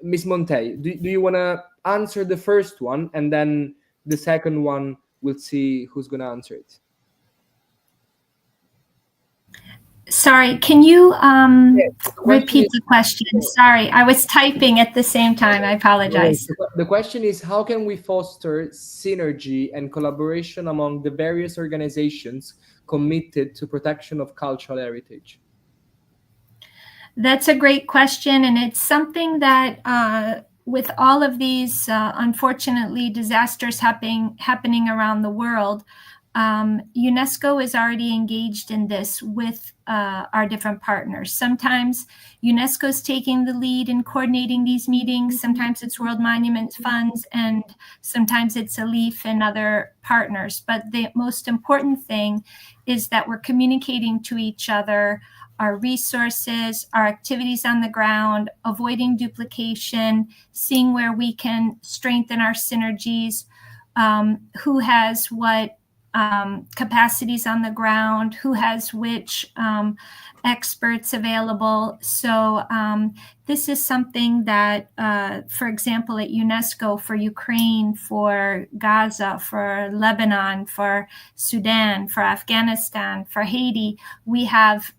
Ms. Monte, do you want to answer the first one, and then the second one we'll see who's going to answer it? Sorry, can you repeat the question? Sorry, I was typing at the same time. I apologize. The question is, how can we foster synergy and collaboration among the various organizations committed to protection of cultural heritage? That's a great question, and it's something that with all of these unfortunately disasters happening around the world, UNESCO is already engaged in this with our different partners. Sometimes UNESCO is taking the lead in coordinating these meetings. Sometimes it's World Monument Funds, and sometimes it's ALIF and other partners. But the most important thing is that we're communicating to each other our resources, our activities on the ground, avoiding duplication, seeing where we can strengthen our synergies, who has what capacities on the ground, who has which experts available. So this is something that, for example, at UNESCO, for Ukraine, for Gaza, for Lebanon, for Sudan, for Afghanistan, for Haiti, we have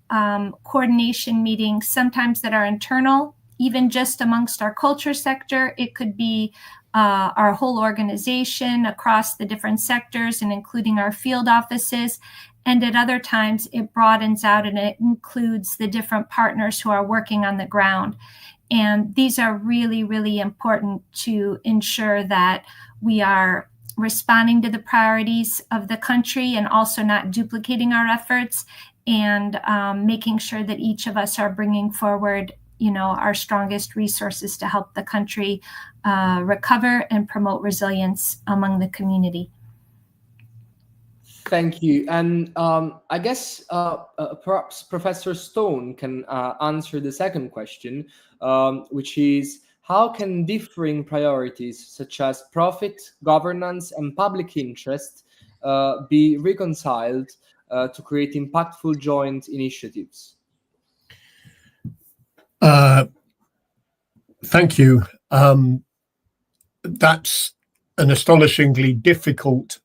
coordination meetings, sometimes that are internal, even just amongst our culture sector. It could be our whole organization across the different sectors and including our field offices. And at other times, it broadens out and it includes the different partners who are working on the ground. And these are really, really important to ensure that we are responding to the priorities of the country and also not duplicating our efforts, and making sure that each of us are bringing forward our strongest resources to help the country recover and promote resilience among the community. Thank you. And I guess perhaps Professor Stone can answer the second question, which is, how can differing priorities such as profit, governance, and public interest be reconciled to create impactful joint initiatives? Thank you. That's an astonishingly difficult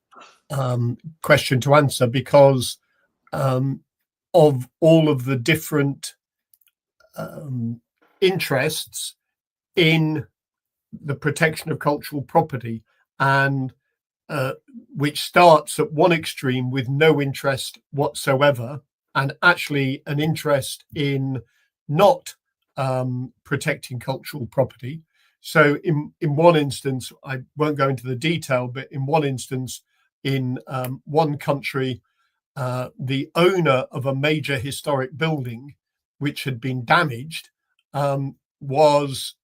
question to answer because of all of the different interests in the protection of cultural property, and which starts at one extreme with no interest whatsoever, and actually an interest in not protecting cultural property. So in one instance, I won't go into the detail, but in one instance, in one country, the owner of a major historic building, which had been damaged, was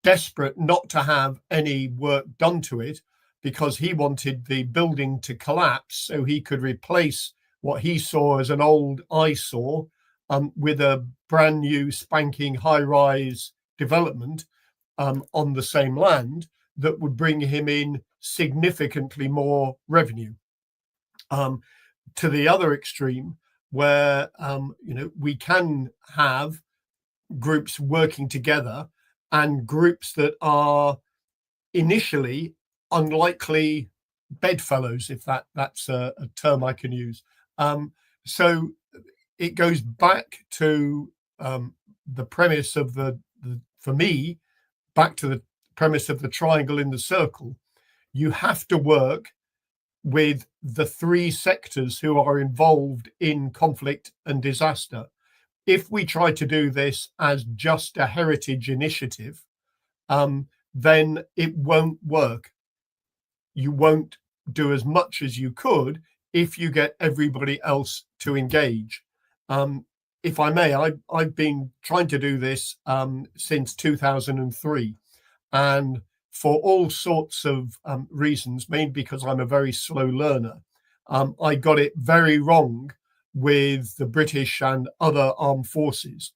desperate not to have any work done to it because he wanted the building to collapse so he could replace what he saw as an old eyesore with a brand new spanking high-rise development on the same land that would bring him in significantly more revenue. To the other extreme, where we can have groups working together and groups that are initially unlikely bedfellows, if that's a term I can use. So it goes back to the premise of for me, back to the premise of the triangle in the circle. You have to work with the three sectors who are involved in conflict and disaster. If we try to do this as just a heritage initiative, then it won't work. You won't do as much as you could if you get everybody else to engage. If I may, I've been trying to do this since 2003, and for all sorts of reasons, mainly because I'm a very slow learner, I got it very wrong with the British and other armed forces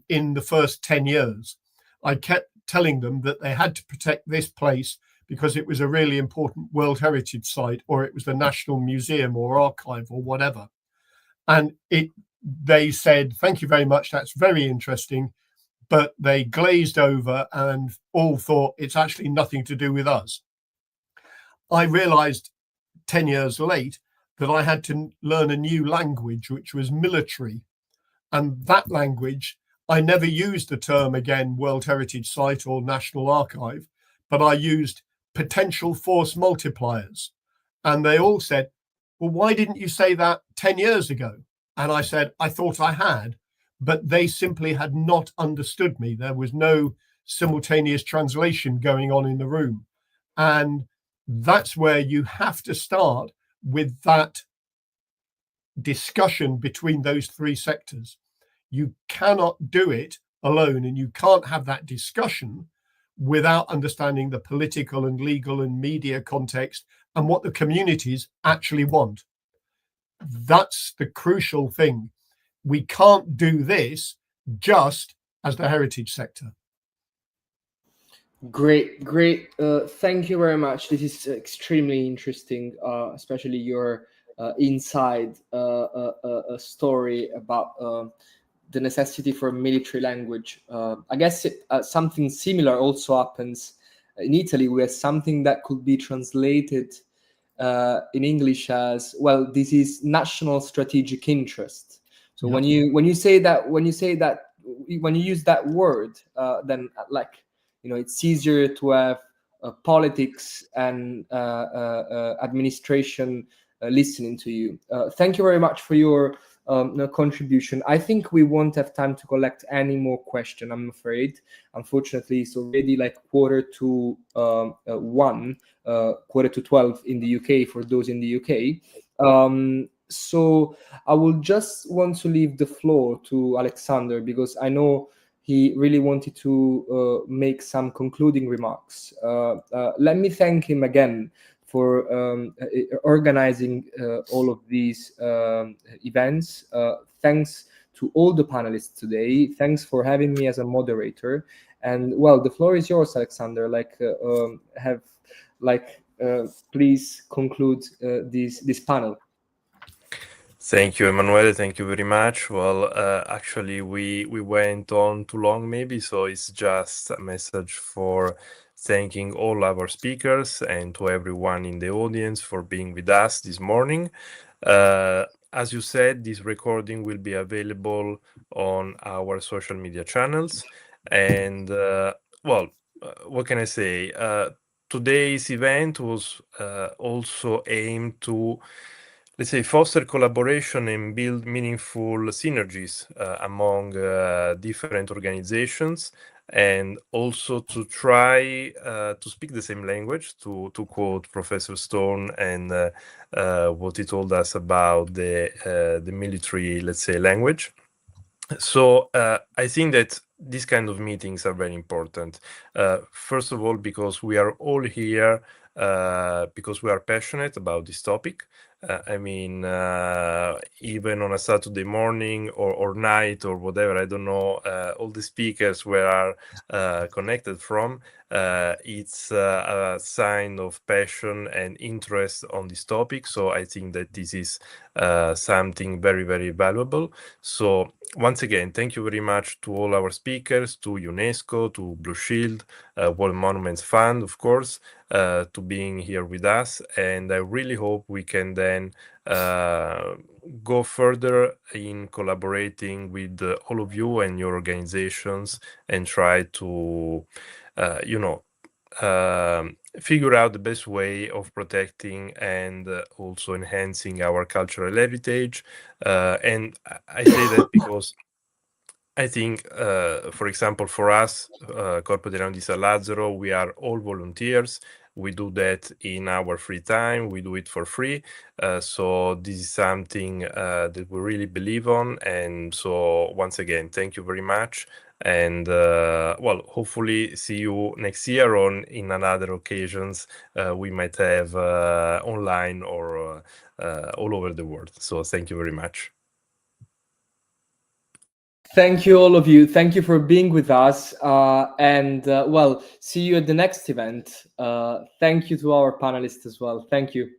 in the first 10 years. I kept telling them that they had to protect this place because it was a really important World Heritage Site, or it was the National Museum or Archive or whatever. And they said, thank you very much, that's very interesting, but they glazed over and all thought it's actually nothing to do with us. I realized 10 years late that I had to learn a new language, which was military. And that language, I never used the term again, World Heritage Site or National Archive, but I used potential force multipliers. And they all said, well, why didn't you say that 10 years ago? And I said, I thought I had, but they simply had not understood me. There was no simultaneous translation going on in the room. And that's where you have to start with that discussion between those three sectors. You cannot do it alone, and you can't have that discussion without understanding the political and legal and media context and what the communities actually want. That's the crucial thing. We can't do this just as the heritage sector. Great. Thank you very much. This is extremely interesting, especially your inside story about the necessity for military language. I guess something similar also happens in Italy, where something that could be translated in English as, well, this is national strategic interest. So when you use that word, then it's easier to have politics and administration listening to you. Thank you very much for your contribution. I think we won't have time to collect any more questions, I'm afraid. Unfortunately, it's already like 1:45, 1:45 in the UK for those in the UK. So I will just want to leave the floor to Alexander, because I know he really wanted to make some concluding remarks. Let me thank him again for organizing all of these events. Thanks to all the panelists today. Thanks for having me as a moderator. And well, the floor is yours, Alexander. Please conclude this panel. Thank you, Emanuele. Thank you very much. Well, actually, we went on too long, maybe, so it's just a message for thanking all our speakers and to everyone in the audience for being with us this morning. As you said, this recording will be available on our social media channels. And, well, what can I say? Today's event was also aimed to, let's say, foster collaboration and build meaningful synergies among different organizations, and also to try to speak the same language, to quote Professor Stone and what he told us about the military, let's say, language. So I think that these kind of meetings are very important. First of all, because we are all here because we are passionate about this topic. I mean, even on a Saturday morning or night or whatever, I don't know, all the speakers where are connected from, it's a sign of passion and interest on this topic. So I think that this is something very, very valuable. So once again, thank you very much to all our speakers, to UNESCO, to Blue Shield, World Monuments Fund, of course, to being here with us. And I really hope we can then go further in collaborating with all of you and your organizations and try to, figure out the best way of protecting and also enhancing our cultural heritage. And I say that because I think, for example, for us, Corpo Italiano di San Lazzaro, we are all volunteers. We do that in our free time. We do it for free. So this is something that we really believe on. And so once again, thank you very much. And well, hopefully see you next year on in another occasions we might have online or all over the world. So thank you very much. Thank you, all of you. Thank you for being with us. And well, see you at the next event. Thank you to our panelists as well. Thank you.